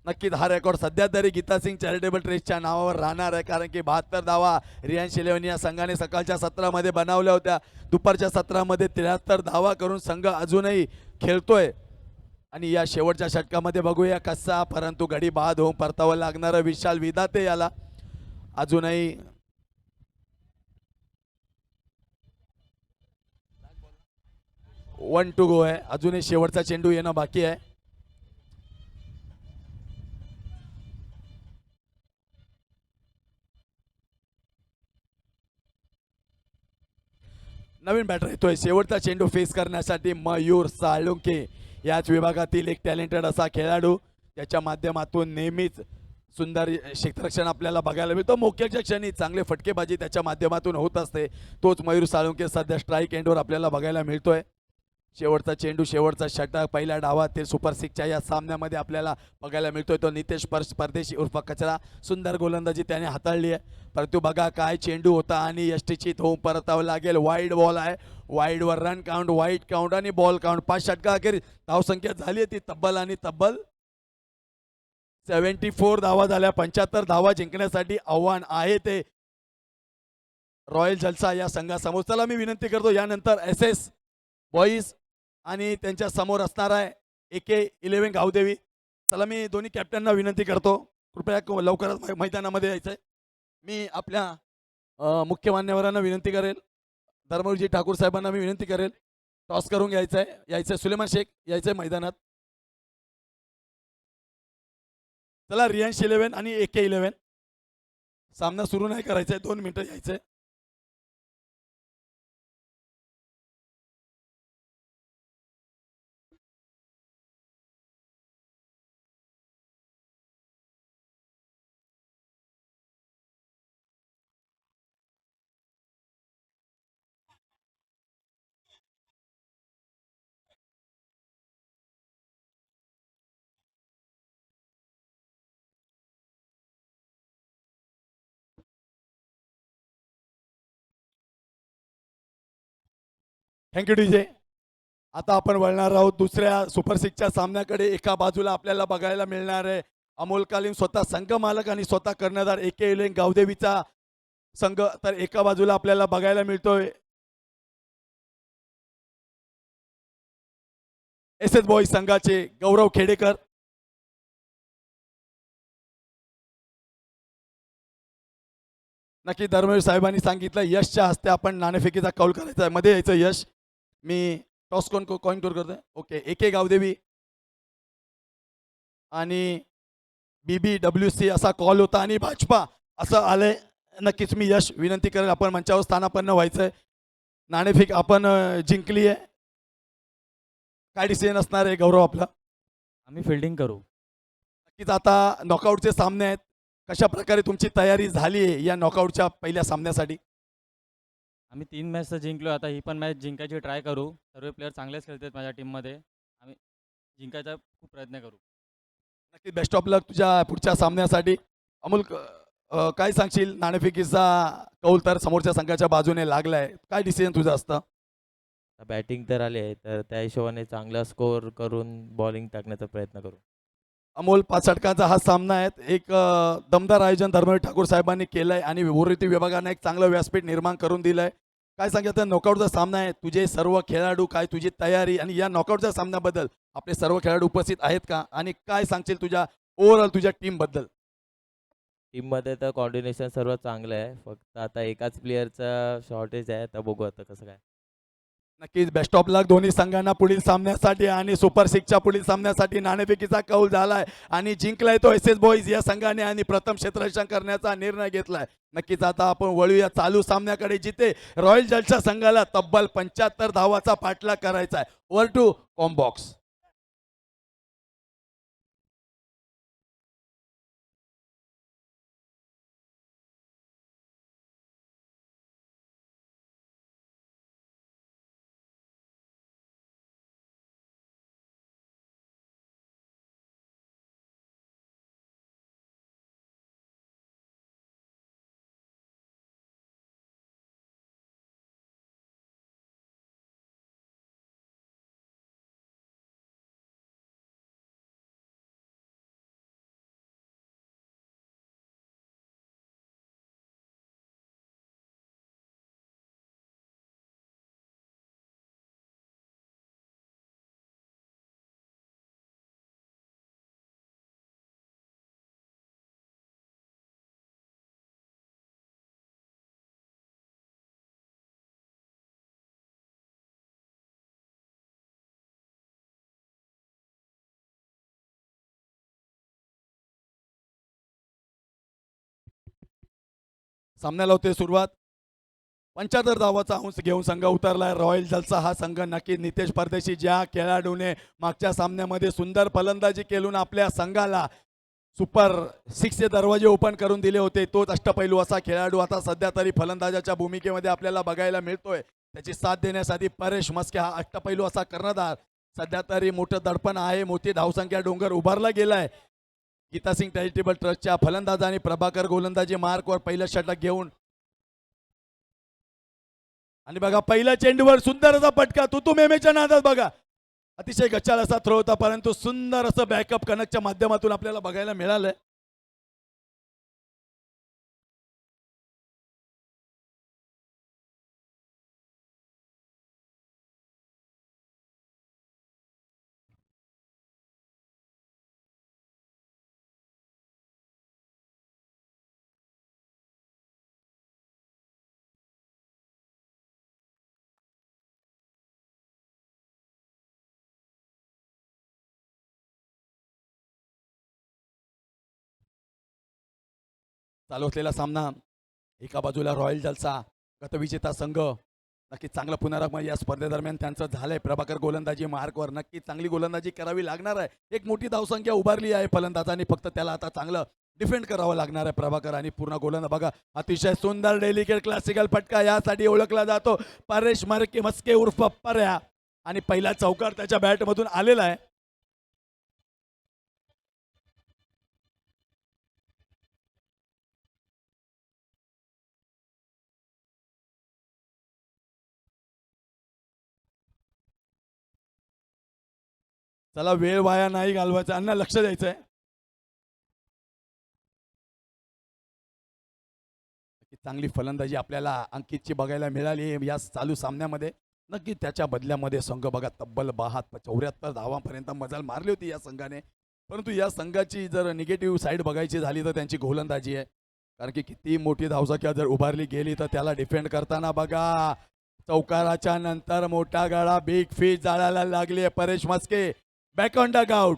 नक्कीच हा रेकॉर्ड सध्या तरी गीता सिंग चॅरिटेबल ट्रस्टच्या नावावर राहणार आहे, कारण की 72 धावा रियांश इलेव्हन या संघाने सकाळच्या सत्रामध्ये बनवल्या होत्या. दुपारच्या सत्रामध्ये 73 धावा करून संघ अजूनही खेळतोय. आणि या शेवटच्या षटकामध्ये बघूया कसा परंतु गडी बाद होऊन परतावं लागणारं विशाल विधाते याला अजूनही 1 to go आहे. अजूनही शेवटचा चेंडू येणं बाकी आहे. नवीन बॅटर येतोय शेवटचा चेंडू फेस करण्यासाठी मयूर साळुंके. याच विभागातील एक टॅलेंटेड असा खेळाडू, त्याच्या माध्यमातून नेहमीच सुंदर क्षेत्ररक्षण आपल्याला बघायला मिळतं. मोक्याच्या क्षणी चांगले फटकेबाजी त्याच्या माध्यमातून होत असते. तोच मयूर साळुंके सध्या स्ट्राईक एंडवर आपल्याला बघायला मिळतोय. शेवटचा चेंडू शेवटचा षटक पहिल्या डावातील सुपर 6च्या या सामन्यामध्ये आपल्याला बघायला मिळतोय. तो नितेश परदेशी उर्फ कचरा. सुंदर गोलंदाजी त्याने हाताळली आहे. परंतु बघा काय चेंडू होता आणि यष्टीचित होऊन परतावं लागेल. वाईड बॉल आहे. वाईडवर रन काउंट, वाईड काउंट आणि बॉल काउंट. 5 षटका अखेर धावसंख्या झाली आहे ती तब्बल आणि तब्बल 74 धावा झाल्या. 75 धावा जिंकण्यासाठी आव्हान आहे ते रॉयल जलसा या संघासमोर. चला मी विनंती करतो यानंतर SS बॉईज आणि त्यांच्या समोर असणार आहे AK11 गावदेवी. चला मी दोन्ही कॅप्टनना विनंती करतो कृपया लवकरच मैदानामध्ये यायचंय. मी आपल्या मुख्य मान्यवरांना विनंती करेल, धर्मवीरजी ठाकूर साहेबांना मी विनंती करेल टॉस करून यायचंय. सुलेमान शेख यायचंय मैदानात. चला रियांश 11 आणि AK11 सामना सुरू नाही करायचा आहे, 2 मिनिटं यायचंय. Thank you DJ. आता आपण वळणार आहोत दुसऱ्या सुपर 6च्या सामन्याकडे. एका बाजूला आपल्याला बघायला मिळणार आहे अमोलकालीन स्वतः संघ मालक आणि स्वतः कर्णधार AK11 गावदेवीचा संघ. तर एका बाजूला आपल्याला बघायला मिळतोय SS बॉईज संघाचे गौरव खेडेकर. नक्की धर्मवीर साहेबांनी सांगितलं यशच्या हस्ते आपण नाणेफेकीचा कौल करायचा आहे. मध्ये यायचं यश. मी टॉस कॉइन टूर करतोय. ओके AK गावदेवी आणि BBWC असा कॉल होता आणि भाजपा असं आलंय. नक्कीच मी यश विनंती करेल आपण मंचावर स्थानापन्न व्हायचंय. नाणेफेक आपण जिंकली आहे. काय डिसिजन असणार आहे गौरव आपला? आम्ही फिल्डिंग करू. नक्कीच आता नॉकआउटचे सामने आहेत. कशा प्रकारे तुमची तयारी झाली आहे या नॉकआउटच्या पहिल्या सामन्यासाठी? आम्ही 3 मॅच तर जिंकलो. आता ही पण मॅच जिंकायची ट्राय करू. सर्व प्लेयर चांगलेच खेळतात माझ्या टीममध्ये. आम्ही जिंकायचा खूप प्रयत्न करू. नक्की बेस्ट ऑफ लक तुझ्या पुढच्या सामन्यासाठी. अमोल काय सांगशील? नाणेफेकीचा कौल तर समोरच्या संघाच्या बाजूने लागलाय. काय डिसिजन तुझं असतं? बॅटिंग तर आली आहे, तर त्या हिशोबाने चांगला स्कोअर करून बॉलिंग टाकण्याचा प्रयत्न करू. अमोल 5 षटकांचा हा सामना आहे. एक दमदार आयोजन धर्मवीर ठाकूर साहेबांनी केलंय आणि उर्वरित विभागाने एक चांगलं व्यासपीठ निर्माण करून दिलंय. काय सांगितलं? नॉकआउटचा सामना आहे. तुझे सर्व खेळाडू, काय तुझी तयारी आणि या नॉकआउटच्या सामन्याबद्दल आपले सर्व खेळाडू उपस्थित आहेत का? आणि काय सांगशील तुझ्या ओव्हरऑल तुझ्या टीम बद्दल? टीममध्ये तर कॉर्डिनेशन सर्व चांगलं आहे. फक्त आता एकाच प्लेअरचा शॉर्टेज आहे. तर बघू आता कसं काय. नक्कीच बेस्ट ऑफ लक दोन्ही संघांना पुढील सामन्यासाठी आणि सुपर सिक्सच्या पुढील सामन्यासाठी. नाणेफेकीचा कौल झालाय आणि जिंकलाय तो एस एस बॉईज या संघाने आणि प्रथम क्षेत्ररक्षण करण्याचा निर्णय घेतलाय. नक्कीच आता आपण वळूया चालू सामन्याकडे, जिथे रॉयल जलच्या संघाला तब्बल 75 धावाचा पाठलाग करायचा आहे. Over to comm box. सामन्याला होते सुरुवात. 75 धावाचा अंश घेऊन संघ उतरलाय रॉयल जलचा हा संघ. नक्की नितेश परदेशी ज्या खेळाडूने मागच्या सामन्यामध्ये सुंदर फलंदाजी केलून आपल्या संघाला सुपर सिक्सचे दरवाजे ओपन करून दिले होते, तोच अष्टपैलू असा खेळाडू आता सध्या तरी फलंदाजाच्या भूमिकेमध्ये आपल्याला बघायला मिळतोय. त्याची साथ देण्यासाठी परेश मस्के हा अष्टपैलू असा कर्णधार. सध्या तरी मोठं दडपण आहे, मोठी धावसंख्या डोंगर उभारला गेलाय. गीता सिंग चॅरिटेबल ट्रस्टच्या फलंदाजाने प्रभाकर गोलंदाजी मार्कवर पहिलं षटक घेऊन, आणि बघा पहिल्या चेंडूवर सुंदर असा पटका तुतू मेमेच्या नादात बघा. अतिशय गच्चाळ असा थ्रो होता, परंतु सुंदर असं बॅकअप कनकच्या माध्यमातून आपल्याला बघायला मिळालंय. चालू असलेला सामना, एका बाजूला रॉयल जलसा गतविजेता संघ, नक्की चांगलं पुनरागमन या स्पर्धेदरम्यान त्यांचं झालंय. प्रभाकर गोलंदाजी मार्कवर नक्की चांगली गोलंदाजी करावी लागणार आहे. एक मोठी धावसंख्या उभारली आहे फलंदाजांनी, फक्त त्याला आता चांगलं डिफेंड करावं लागणार आहे प्रभाकर. आणि पूर्ण गोलंदाज बघा, अतिशय सुंदर डेलिकेट क्लासिकल फटका यासाठी ओळखला जातो परेश मस्के उर्फ पर्या, आणि पहिला चौकार त्याच्या बॅटमधून आलेला आहे. चला वेळ वाया नाही घालवायचा, अण्णा लक्ष द्यायचंय. चांगली फलंदाजी आपल्याला अंकितची बघायला मिळाली या चालू सामन्यामध्ये. नक्की त्याच्या बदल्यामध्ये संघ बघा तब्बल 74 धावांपर्यंत मजल मारली होती या संघाने. परंतु या संघाची जर निगेटिव्ह साईड बघायची झाली तर त्यांची गोलंदाजी आहे. कारण की किती मोठी धावसंख्या जर उभारली गेली तर त्याला डिफेंड करताना बघा, चौकाराच्या नंतर मोठा गळा बिग फिश जाळायला लागली आहे. Paresh Maske back on Doug out.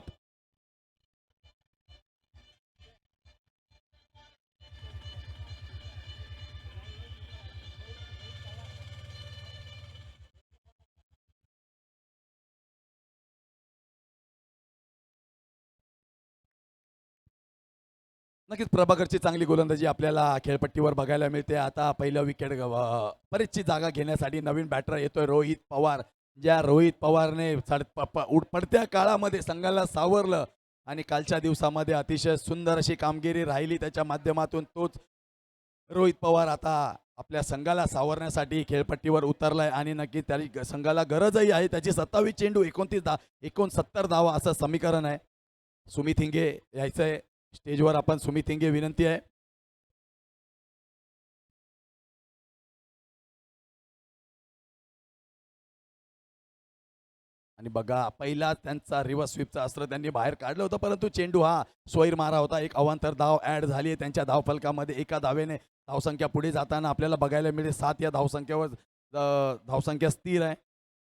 नक्कीच प्रभाकरची चांगली गोलंदाजी आपल्याला खेळपट्टीवर बघायला मिळते. आता पहिलं विकेट परेशची जागा घेण्यासाठी नवीन बॅटर येतोय रोहित पवार. ज्या रोहित पवारने पडत्या काळामध्ये संघाला सावरलं आणि कालच्या दिवसामध्ये अतिशय सुंदर अशी कामगिरी राहिली त्याच्या माध्यमातून, तोच रोहित पवार आता आपल्या संघाला सावरण्यासाठी खेळपट्टीवर उतरलाय. आणि नक्की त्याची संघाला गरजही आहे. त्याची 27 चेंडू 69 धावा असं समीकरण आहे. सुमित हिंगे यायचंय स्टेजवर, आपण सुमित हिंगे विनंती आहे. आणि बघा पहिला त्यांचा रिव्हर्स स्वीपचा अस्त्र त्यांनी बाहेर काढलं होतं, परंतु चेंडू हा स्वैर मारा होता. एक अवांतर धाव ऍड झाली आहे त्यांच्या धावफलकामध्ये. एका धावेने धावसंख्या पुढे जाताना आपल्याला बघायला मिळते. 7 या धावसंख्येवर धावसंख्या स्थिर आहे.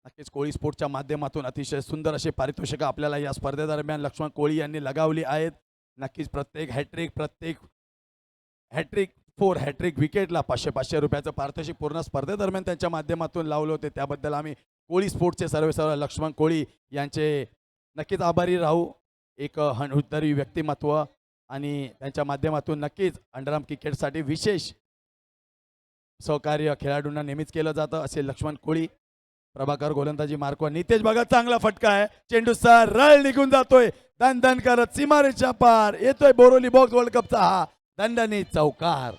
नक्कीच कोळी स्पोर्टच्या माध्यमातून अतिशय सुंदर असे पारितोषिकं आपल्याला या स्पर्धेदरम्यान लक्ष्मण कोळी यांनी लगावली आहेत. नक्कीच प्रत्येक हॅट्रिक 4 हॅट्रिक विकेटला 500 रुपयाचं पारितोषिक पूर्ण स्पर्धेदरम्यान त्यांच्या माध्यमातून लावले होते. त्याबद्दल आम्ही कोळी स्पोर्ट्सचे सर्व लक्ष्मण कोळी यांचे नक्कीच आभारी राहू. एक हणहुत्तरी व्यक्तिमत्व आणि त्यांच्या माध्यमातून नक्कीच अंडरआर्म क्रिकेटसाठी विशेष सहकार्य खेळाडूंना नेहमीच केलं जातं असे लक्ष्मण कोळी. प्रभाकर गोलंदाजी मार्कवर. नितेश बघा चांगला फटका आहे. चेंडू सरळ निघून जातोय दन दन करत सीमारेषा पार. येतोय बोरोली बॉक्स वर्ल्ड कपचा हा दणदणीत चौकार.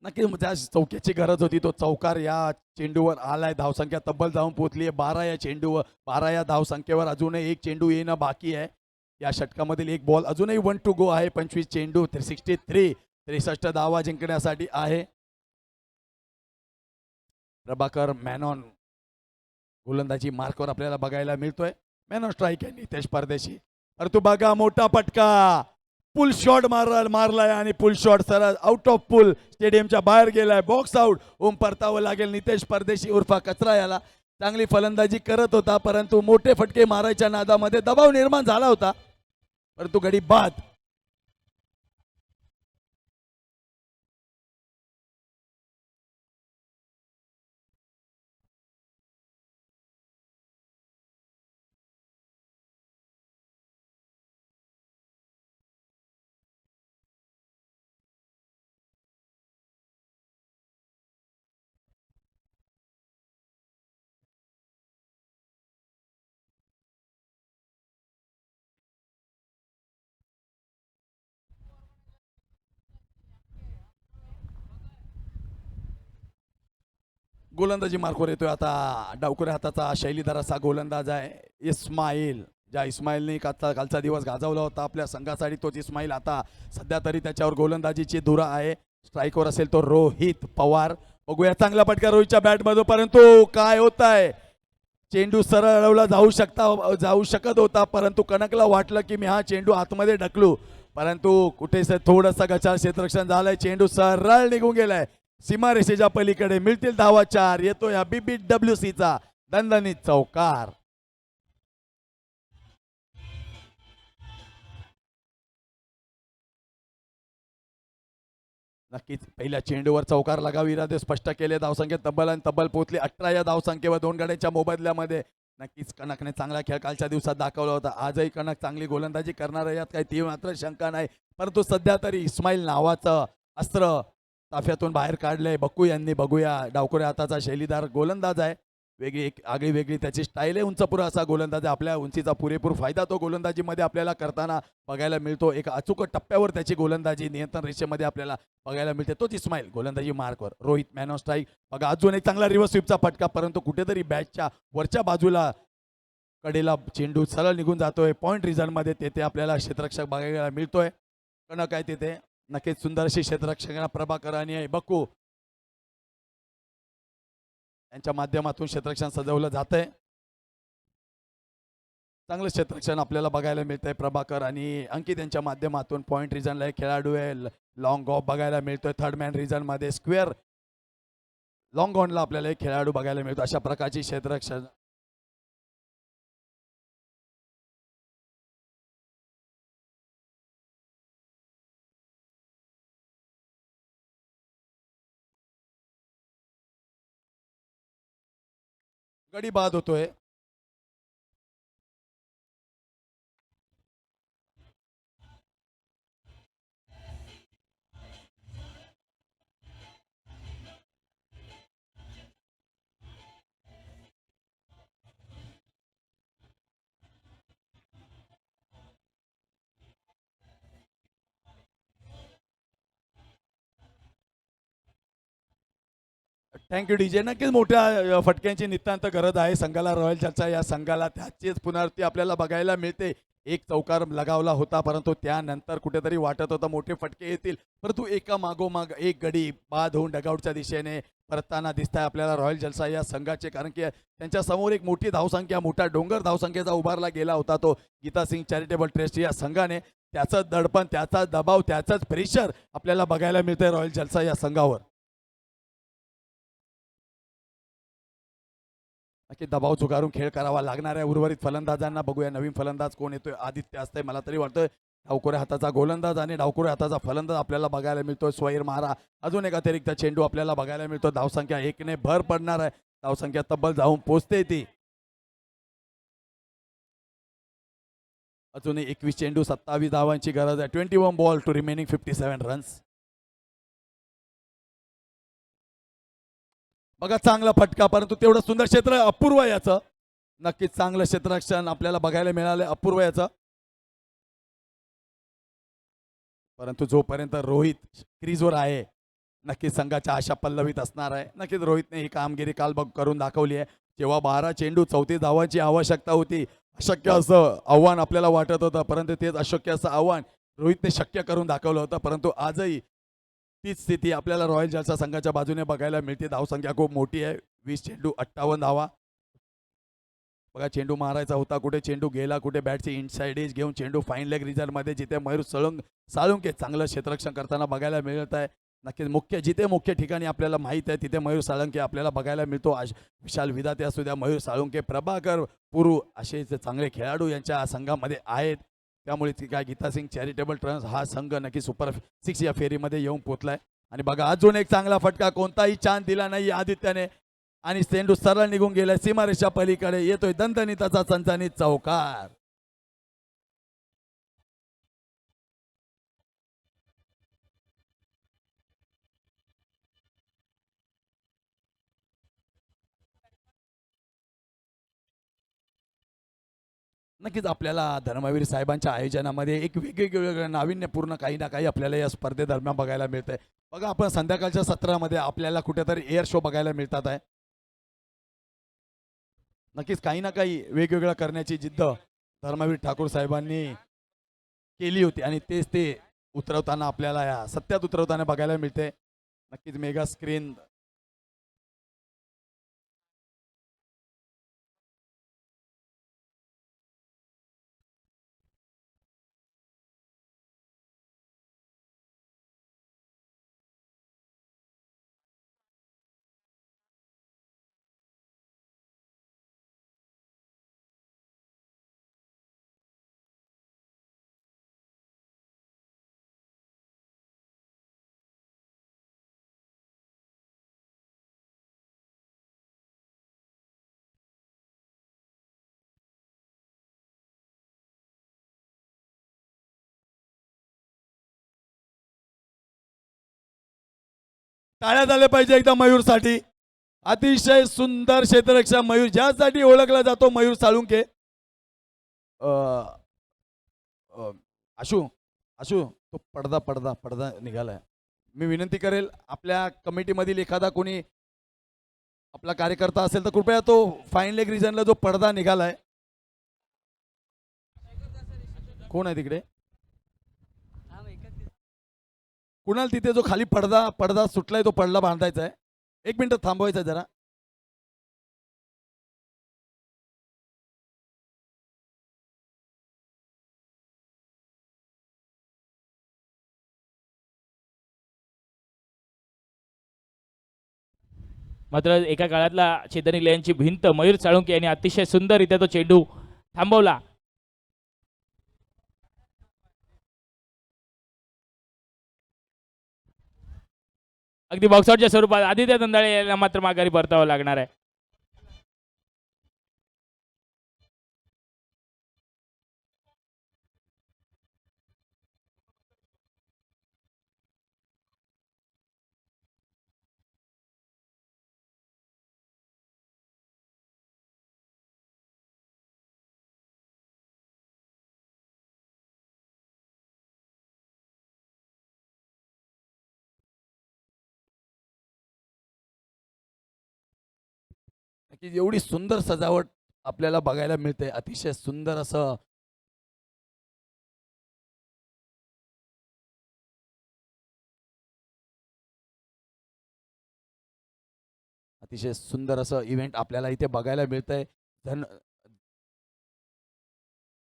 नक्की त्या चौक्याची गरज होती. तो चौकार या चेंडूवर आलाय. धावसंख्या तब्बल जाऊन पोहोचली आहे 12 या चेंडूवर. 12 या धावसंख्येवर अजूनही एक चेंडू येणं बाकी आहे. या षटकामधील एक बॉल अजूनही 1 टू गो आहे. 25 चेंडू 63 धावा जिंकण्यासाठी आहे. प्रभाकर मॅनॉन गोलंदाजी मार्कवर आपल्याला बघायला मिळतोय. मॅन ऑन स्ट्राईक आहे नितेश परदेशी. परंतु बघा मोठा फटका. पुल शॉट मारलाय आणि पुल शॉट सरळ आउट ऑफ पुल स्टेडियमच्या बाहेर गेलाय. Box out. ओम परतावं लागेल. नितेश परदेशी उर्फा कचरा याला चांगली फलंदाजी करत होता, परंतु मोठे फटके मारायच्या नादामध्ये दबाव निर्माण झाला होता, परंतु गडी बाद. गोलंदाजी मार्कवर येतोय आता. डावकुऱ्या हाताचा शैलीदार असा गोलंदाज आहे इस्माईल. ज्या इस्माईलने कालचा दिवस गाजवला होता आपल्या संघासाठी, तोच इस्माईल आता सध्या तरी त्याच्यावर गोलंदाजीची धुरा आहे. स्ट्राईकवर असेल तो रोहित पवार. बघूया चांगला फटका रोहितच्या बॅटमध्ये, परंतु काय होत आहे. चेंडू सरळ अडवला जाऊ शकत होता, परंतु कणकला वाटलं की मी हा चेंडू आतमध्ये ढकलू, परंतु कुठेसे थोडंसं गचाळ क्षेत्ररक्षण झालंय. चेंडू सरळ निघून गेलाय सीमारेषेच्या पलीकडे. मिळतील धावा 4. येतोय हा BBWCचा दणदणीत चौकार. नक्कीच पहिल्या चेंडूवर चौकार लगावी इरादे स्पष्ट केले. धावसंख्या तब्बल पोहोचली 18 या धावसंख्येवर 2 गड्यांच्या मोबदल्यामध्ये. नक्कीच कणकने चांगला खेळ कालच्या दिवसात दाखवला होता. आजही कणक चांगली गोलंदाजी करणार आहे, यात काही ती मात्र शंका नाही, परंतु सध्या तरी इस्माईल नावाचं अस्त्र ताफ्यातून बाहेर काढलंय बक्कू यांनी. बघूया डावकुऱ्या हाताचा शैलीदार गोलंदाज आहे. एक आगळी वेगळी त्याची स्टाईल आहे. उंचपुरा असा गोलंदाज आहे. आपल्या उंचीचा पुरेपूर फायदा तो गोलंदाजीमध्ये आपल्याला करताना बघायला मिळतो. एक अचूक टप्प्यावर त्याची गोलंदाजी नियंत्रण रेषेमध्ये आपल्याला बघायला मिळते. तोच इस्माईल गोलंदाजी मार्कवर. Rohit man on strike. बघा अजून एक चांगला रिव्हर्स स्वीपचा फटका, परंतु कुठेतरी बॅटच्या वरच्या बाजूला कडेला चेंडू सरळ निघून जातोय. पॉइंट रिझनमध्ये तेथे आपल्याला क्षेत्ररक्षक बघायला मिळतोय. कणक आहे तिथे. नक्कीच सुंदर अशी क्षेत्ररक्षक प्रभाकर आणि बक्कू यांच्या माध्यमातून क्षेत्ररक्षण सजवलं जातंय. चांगलं क्षेत्ररक्षण आपल्याला बघायला मिळतंय. प्रभाकर आणि अंकित यांच्या माध्यमातून पॉइंट रिजनला एक खेळाडू आहे. लॉंग ऑफ बघायला मिळतोय. थर्ड मॅन रिजन मध्ये स्क्वेअर लॉंग ऑनला आपल्याला एक खेळाडू बघायला मिळतो. अशा प्रकारची क्षेत्ररक्षण गडी बाद होतोय. Thank you DJ. नक्कीच मोठ्या फटक्यांची नितांत गरज आहे संघाला. रॉयल चर्चा या संघाला त्याचीच पुनरावृत्ती आपल्याला बघायला मिळते. एक चौकार लगावला होता, परंतु त्यानंतर कुठेतरी वाटत होतं मोठे फटके येतील, परंतु एका मागोमाग एक गडी बाद होऊन डगआउटच्या दिशेने परतताना दिसत आहे आपल्याला रॉयल जलसा या संघाचे. कारण की त्यांच्या समोर एक मोठी धावसंख्या, मोठा डोंगर धावसंख्येचा उभारला गेला होता तो गीता सिंग चॅरिटेबल ट्रस्ट या संघाने. त्याचं दडपण, त्याचा दबाव, त्याचंच प्रेशर आपल्याला बघायला मिळतंय रॉयल जलसा या संघावर. नक्की दबाव झुगारून खेळ करावा लागणार आहे उर्वरित फलंदाजांना. बघूया नवीन फलंदाज कोण येतोय. आदित्य असतंय मला तरी वाटतंय. डावखोऱ्या हाताचा गोलंदाज आणि डावखोऱ्या हाताचा फलंदाज आपल्याला बघायला मिळतोय स्वैर महारा. अजून एक अतिरिक्त चेंडू आपल्याला बघायला मिळतो. धावसंख्या 1ने भर पडणार आहे. धावसंख्या तब्बल जाऊन पोहोचते ती. अजूनही 21 चेंडू 27 धावांची गरज आहे. 21 बॉल टू रिमेनिंग 57 रन्स. बघा चांगला फटका, परंतु तेवढं सुंदर क्षेत्र अपूर्व याचं. नक्कीच चांगलं क्षेत्ररक्षण आपल्याला बघायला मिळालं अपूर्व याचं. परंतु जोपर्यंत रोहित क्रीजवर आहे नक्कीच संघाच्या आशा पल्लवीत असणार आहे. नक्कीच रोहितने ही कामगिरी काल करून दाखवली आहे. जेव्हा 12 चेंडू 34 धावांची आवश्यकता होती, अशक्य असं आव्हान आपल्याला वाटत होतं, परंतु तेच अशक्य असं आव्हान रोहितने शक्य करून दाखवलं होतं. परंतु आजही तीच स्थिती आपल्याला रॉयल जलसा संघाच्या बाजूने बघायला मिळते. धावसंख्या खूप मोठी आहे. 20 चेंडू 58 धावा. बघा चेंडू मारायचा होता, कुठे चेंडू गेला, कुठे बॅटची इनसाइड एज घेऊन चेंडू फाईन लेग रिझल्टमध्ये जिथे मयूर साळुंके चांगलं क्षेत्ररक्षण करताना बघायला मिळत आहे. नक्कीच जिथे मुख्य ठिकाणी आपल्याला माहीत आहे तिथे मयूर साळुंके आपल्याला बघायला मिळतो. विशाल विधाते असू द्या, मयूर साळुंके, प्रभाकर पुरू असे चांगले खेळाडू यांच्या संघामध्ये आहेत. त्यामुळे काय गीता सिंग चॅरिटेबल ट्रस्ट हा संघ नक्की सुपर 6 या फेरीमध्ये येऊन पोहोचलाय. आणि बघा अजून एक चांगला फटका, कोणताही चान्स दिला नाही आदित्यने आणि चेंडू सरळ निघून गेलाय सीमारेषा पलीकडे. येतोय दणदणीताचा चणचणीत चौकार. नक्कीच आपल्याला धर्मवीर साहेबांच्या आयोजनामध्ये एक वेगवेगळं नाविन्यपूर्ण काही ना काही आपल्याला या स्पर्धेदरम्यान बघायला मिळतंय. बघा आपण संध्याकाळच्या सत्रामध्ये आपल्याला कुठेतरी एअर शो बघायला मिळतात आहे. नक्कीच काही ना काही वेगवेगळं करण्याची जिद्द धर्मवीर ठाकूर साहेबांनी केली होती आणि तेच ते उतरवताना आपल्याला या सत्यात उतरवताना बघायला मिळते. नक्कीच मेगा स्क्रीन टाळ्या झाल्या पाहिजे एकदा मयूरसाठी. अतिशय सुंदर क्षेत्ररक्षक मयूर, ज्यासाठी ओळखला जातो मयूर साळुंके. आशू आशू तो पडदा पडदा पडदा निघालाय. मी विनंती करेल आपल्या कमिटीमधील एखादा कोणी आपला कार्यकर्ता असेल तर कृपया तो फाईन लेग रिजनला जो पडदा निघालाय, कोण आहे तिकडे, कुणाल तिथे जो खाली पडदा पडदा सुटलाय तो पडदा बांधायचा आहे. 1 मिनिट थांबवायचं जरा. मात्र एका काळातला छेदनी लयांची भिंत मयूर साळुंके यांनी अतिशय सुंदररित्या तो चेंडू थांबवला. अगदी बॉक्सआउटच्या स्वरूपात आदित्य दंदाळे यांना मात्र माघारी परतावं लागणार आहे. की एवढी सुंदर सजावट आपल्याला बघायला मिळते. अतिशय सुंदर असं अतिशय सुंदर असं इव्हेंट आपल्याला इथे बघायला मिळतंय. धन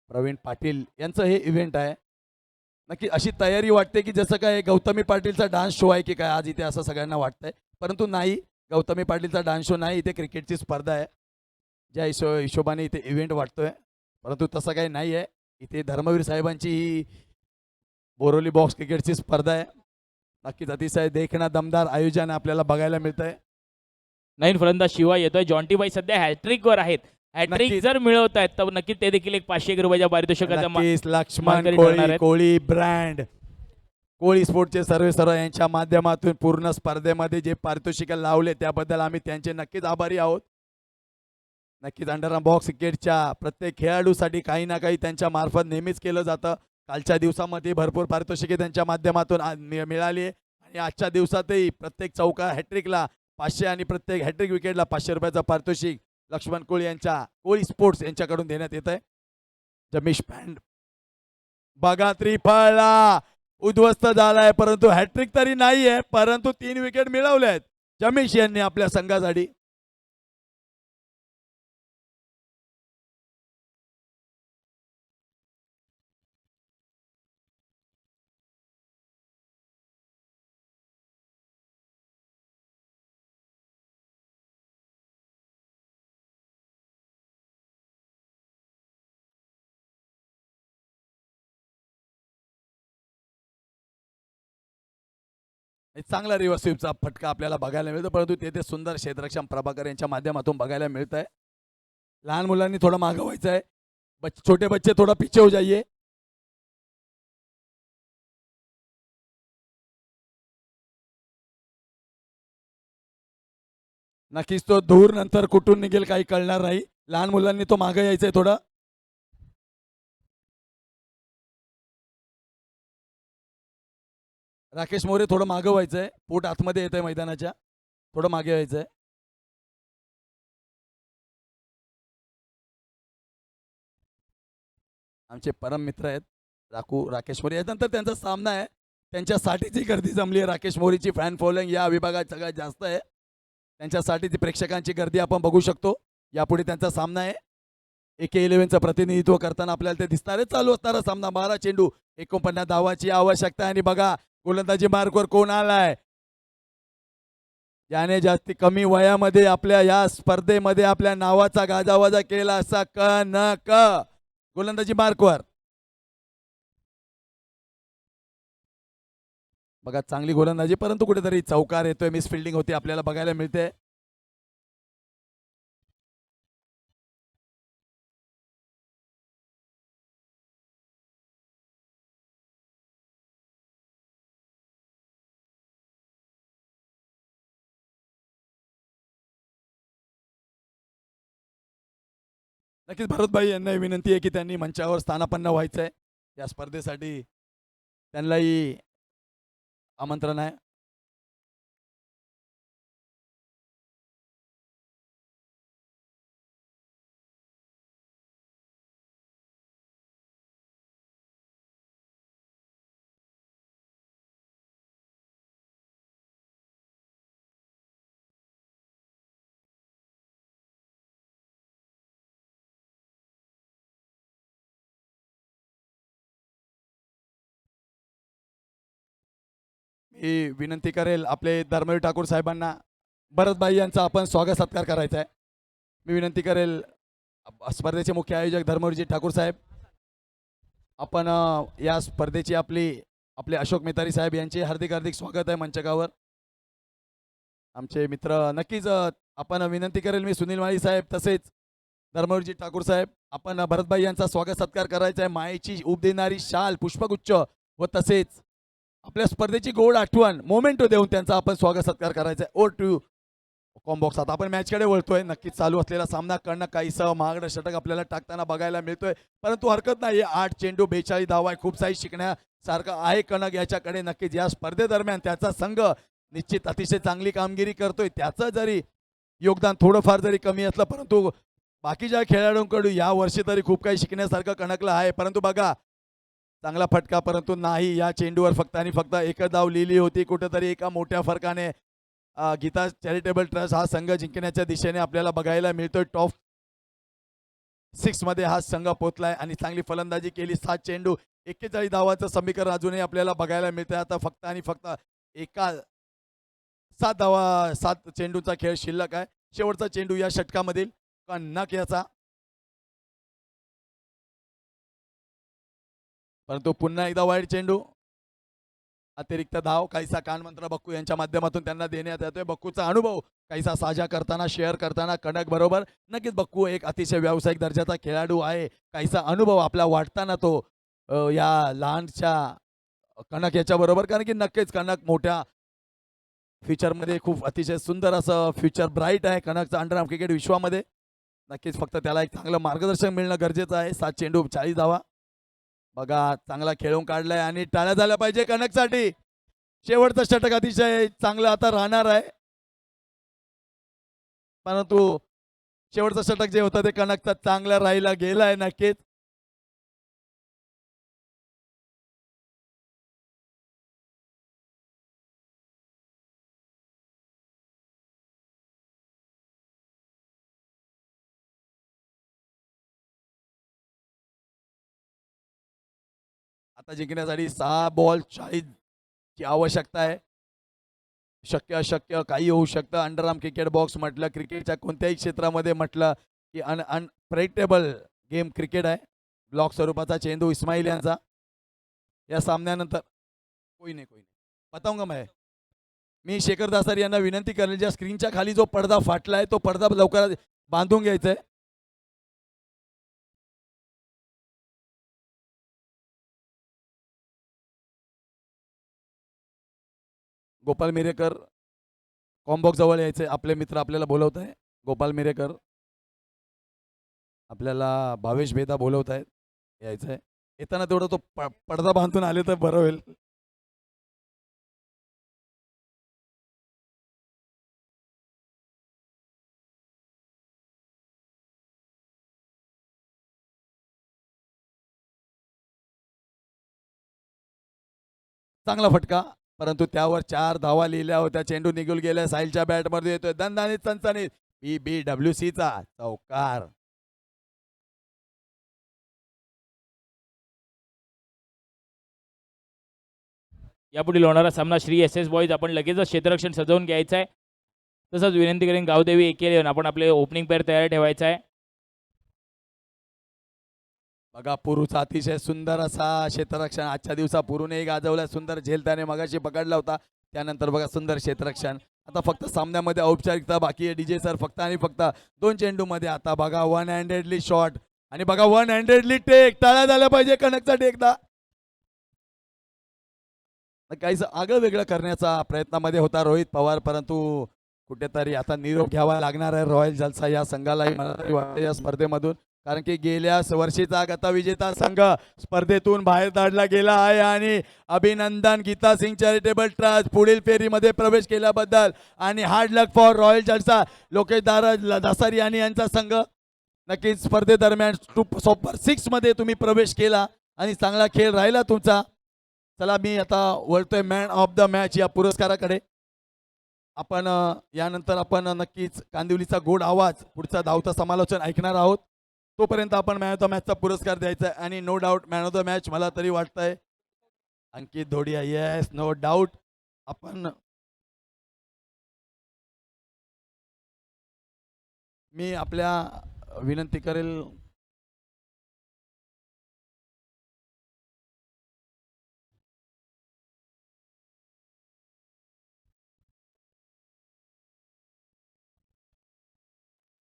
प्रवीण पाटील यांचं हे इव्हेंट आहे. नक्की अशी तयारी वाटते की जसं काय गौतमी पाटीलचा डान्स शो आहे की काय आज इथे असं सगळ्यांना वाटतंय, परंतु नाही, गौतमी पाटीलचा डान्स शो नाही, इथे क्रिकेटची स्पर्धा आहे. ज्या हिशोबाने इथे इव्हेंट वाटतोय, परंतु तसं काही नाही आहे. इथे धर्मवीर साहेबांची ही बोरोली बॉक्स क्रिकेटची स्पर्धा आहे. नक्कीच अतिशय देखणं दमदार आयोजन आपल्याला बघायला मिळतंय. नवीन फलंदाज शिवा येतोय. जॉन्टीबाई सध्या हॅट्रिक वर आहेत. हॅट्रिक नक्कीच. जर मिळवत आहेत तर नक्कीच ते देखील एक 500 रुपयाच्या पारितोषिकाचा नक्कीच लक्ष्मण मानकरी ठरणार कोळी, आहेत. कोळी ब्रँड, कोळी स्पोर्टचे सर्व यांच्या माध्यमातून पूर्ण स्पर्धेमध्ये जे पारितोषिक लावले त्याबद्दल आम्ही त्यांचे नक्कीच आभारी आहोत. नक्कीच अंडरआर्म बॉक्स क्रिकेटच्या प्रत्येक खेळाडूसाठी काही ना काही त्यांच्या मार्फत नेहमीच केलं जातं. कालच्या दिवसामध्ये भरपूर पारितोषिके त्यांच्या माध्यमातून मिळाली आहे आणि आजच्या दिवसातही प्रत्येक चौका हॅट्रिकला 500 आणि प्रत्येक हॅट्रिक विकेटला 500 रुपयाचं पारितोषिक लक्ष्मण कोळी यांच्या कोळी स्पोर्ट्स यांच्याकडून देण्यात येत आहे. जमीश पॅन्ड बघा त्रिफळा उद्ध्वस्त झालाय, परंतु हॅट्रिक तरी नाहीये, परंतु 3 विकेट मिळवले आहेत जमीश यांनी आपल्या संघासाठी. एक चांगला रिव्हर्स स्वीपचा फटका आपल्याला बघायला मिळतो, परंतु तेथे सुंदर क्षेत्ररक्षण प्रभाकर यांच्या माध्यमातून बघायला मिळत आहे. लहान मुलांनी थोडं मागं व्हायचं आहे. छोटे बच्चे थोड़ा पीछे हो जाइए. नक्कीच तो दूर नंतर कुठून निघेल काही कळणार नाही. लहान मुलांनी तो मागे यायचंय थोडं. राकेश मोरे थोडं मागे व्हायचंय. पोट आतमध्ये येतंय मैदानाच्या, थोडं मागे व्हायचंय. आमचे परम मित्र आहेत राकेश मोरे. यानंतर त्यांचा सामना आहे. त्यांच्यासाठीची गर्दी जमली आहे. राकेश मोरेची फॅन फॉलोइंग या विभागात सगळ्यात जास्त आहे. त्यांच्यासाठीची प्रेक्षकांची गर्दी आपण बघू शकतो. यापुढे त्यांचा सामना आहे. AK11चं प्रतिनिधित्व करताना आपल्याला ते दिसणार आहे. चालू असणारा सामना. 12 चेंडू 49 धावाची आवश्यकता. आणि बघा गोलंदाजी मार्कवर कोण आलाय. ज्याने जास्ती कमी वयामध्ये आपल्या या स्पर्धेमध्ये आपल्या नावाचा गाजावाजा केला असा कनक गोलंदाजी मार्कवर. बघा चांगली गोलंदाजी, परंतु कुठेतरी चौकार येतोय. मिस फिल्डिंग होती आपल्याला बघायला मिळते. नक्कीच भरतभाई यांना विनंती आहे की त्यांनी मंचावर स्थानापन्न व्हायचंय. या स्पर्धेसाठी त्यांनाही आमंत्रण आहे. मी विनंती करेल आपले धर्मवीर ठाकूर साहेबांना भरतभाई यांचा आपण स्वागत सत्कार करायचा आहे. मी विनंती करेल स्पर्धेचे मुख्य आयोजक धर्मवीरजी ठाकूर साहेब, आपण या स्पर्धेची आपले अशोक मेहतारी साहेब यांचे हार्दिक हार्दिक स्वागत आहे मंचकावर. आमचे मित्र नक्कीच आपण विनंती करेल मी सुनील माळी साहेब तसेच धर्मवीरजी ठाकूर साहेब, आपण भरतभाई यांचा स्वागत सत्कार करायचा आहे. मायेची उब देणारी शाल पुष्पगुच्छ व तसेच आपल्या स्पर्धेची गोड आठवण मोमेंटो देऊन त्यांचा आपण स्वागत सत्कार करायचा आहे. ओ टू कॉम्बॉक्स. आता आपण मॅचकडे वळतोय. नक्कीच चालू असलेला सामना करणं काहीसं महागडं षटक आपल्याला टाकताना बघायला मिळतोय, परंतु हरकत नाही. 8 चेंडू 42 धावा आहे. खूप काही शिकण्यासारखं आहे कणक याच्याकडे. नक्कीच या स्पर्धेदरम्यान त्याचा संघ निश्चित अतिशय चांगली कामगिरी करतोय. त्याचं जरी योगदान थोडंफार जरी कमी असलं, परंतु बाकीच्या खेळाडूंकडून या वर्षी तरी खूप काही शिकण्यासारखं कणकलं आहे. परंतु बघा, चांगला फटका, परंतु नाही, या चेंडूवर फक्त आणि फक्त एकच धाव लिहिली होती. कुठेतरी एका मोठ्या फरकाने गीता चॅरिटेबल ट्रस्ट हा संघ जिंकण्याच्या दिशेने आपल्याला बघायला मिळतोय. टॉप 6 मध्ये हा संघ पोहोचलाय आणि चांगली फलंदाजी केली. 7 चेंडू 41 धावांचं समीकरण अजूनही आपल्याला बघायला मिळतंय. आता फक्त आणि फक्त 7 चेंडूचा खेळ शिल्लक आहे. शेवटचा चेंडू या षटकामधील कणक याचा, परंतु पुन्हा एकदा वाईड चेंडू, अतिरिक्त धाव. काहीसा कानमंत्र बक्कू यांच्या माध्यमातून त्यांना देण्यात येतोय. बक्कूचा अनुभव काहीसा साझा करताना, शेअर करताना कणक बरोबर. नक्कीच बक्कू एक अतिशय व्यावसायिक दर्जाचा खेळाडू आहे. काहीसा अनुभव आपला वाटताना तो या लहानशा कणक याच्या बरोबर, कारण की नक्कीच कणक मोठ्या फ्युचरमध्ये खूप अतिशय सुंदर असं फ्युचर ब्राईट आहे कणकचं अंडरआर्म क्रिकेट विश्वामध्ये. नक्कीच फक्त त्याला एक चांगलं मार्गदर्शन मिळणं गरजेचं आहे. 7 चेंडू 40 धावा. बघा, चांगला खेळून काढलाय आणि टाळ्या झाल्या पाहिजे कणकसाठी. शेवटचं षटक अतिशय चांगलं आता राहणार आहे, परंतु शेवटचं षटक जे होतं ते कणकचं चांगलं राहिला गेलाय. नक्कीच आता जिंकण्यासाठी 6 बॉल 40 ची आवश्यकता आहे. शक्य अशक्य काही होऊ शकतं. अंडरआर्म क्रिकेट बॉक्स म्हटलं, क्रिकेटच्या कोणत्याही क्षेत्रामध्ये म्हटलं की अनप्रेडिक्टेबल गेम क्रिकेट आहे. ब्लॉक स्वरूपाचा चेंडू इस्माईल यांचा. या सामन्यानंतर कोई नाही बताऊंगा मी शेखर दासारी यांना विनंती करेल, ज्या स्क्रीनच्या खाली जो पडदा फाटलाय तो पडदा लवकर बांधून घ्यायचा आहे. गोपाल मिरेकर कॉम्बॉक्स जवळ यायचे. आपले मित्र आपल्याला बोलवत आहे. गोपाल मिरेकर, आपल्याला भावेश भेदा बोलवत आहेत, यायचं आहे. येताना तेवढं तो पडदा बांधून आले तर बरं होईल. चांगला फटका, परंतु त्यावर 4 धावा लिहिल्या होत्या. चेंडू निघून गेल्या. साहिलच्या बॅटमध्ये येतोय दणदणीत चणचणीत BBWCचा चौकार. यापुढील होणारा सामना श्री SS बॉईज आपण लगेचच क्षेत्ररक्षण सजवून घ्यायचं आहे. तसंच विनंती करेन गावदेवी एकेले आपण आपले ओपनिंग पेअर तयार ठेवायचा आहे. बघा, पुरूचा अतिशय सुंदर असा क्षेत्ररक्षण आजच्या दिवसा पुरूने गाजवला. सुंदर झेल त्याने मगाशी पकडला होता. त्यानंतर बघा सुंदर क्षेत्ररक्षण. आता फक्त सामन्यामध्ये औपचारिकता बाकी आहे. DJ सर फक्त आणि फक्त 2 चेंडूमध्ये. आता बघा वन हँडेडली शॉट आणि बघा वन हँडेडली टेक. टाळ्या झाल्या पाहिजे कणकचा एकदा. काहीच आगळं वेगळं करण्याचा प्रयत्नामध्ये होता रोहित पवार, परंतु कुठेतरी आता निरोप घ्यावा लागणार आहे रॉयल जलसा या संघालाही, मला तरी वाटतं या स्पर्धेमधून. कारण की गेल्या वर्षीचा गतविजेता संघ स्पर्धेतून बाहेर धाडला गेला आहे. आणि अभिनंदन गीता सिंग चॅरिटेबल ट्रस्ट पुढील फेरीमध्ये प्रवेश केल्याबद्दल. आणि हार्ड लक फॉर रॉयल जलसा. लोकेश दासारी आणि यांचा संघ नक्कीच स्पर्धेदरम्यान सुपर 6 मध्ये तुम्ही प्रवेश केला आणि चांगला खेळ राहिला तुमचा. चला, मी आता वळतोय मॅन ऑफ द मॅच या पुरस्काराकडे. आपण यानंतर आपण नक्कीच कांदिवलीचा गोड आवाज पुढचा धावता समालोचन ऐकणार आहोत. तोपर्यंत आपण मॅन ऑफ द मॅचचा पुरस्कार द्यायचा आहे. आणि no doubt man of the match मला तरी वाटतंय Ankit Dhodiya. Yes, no doubt. आपण मी आपल्या विनंती करेल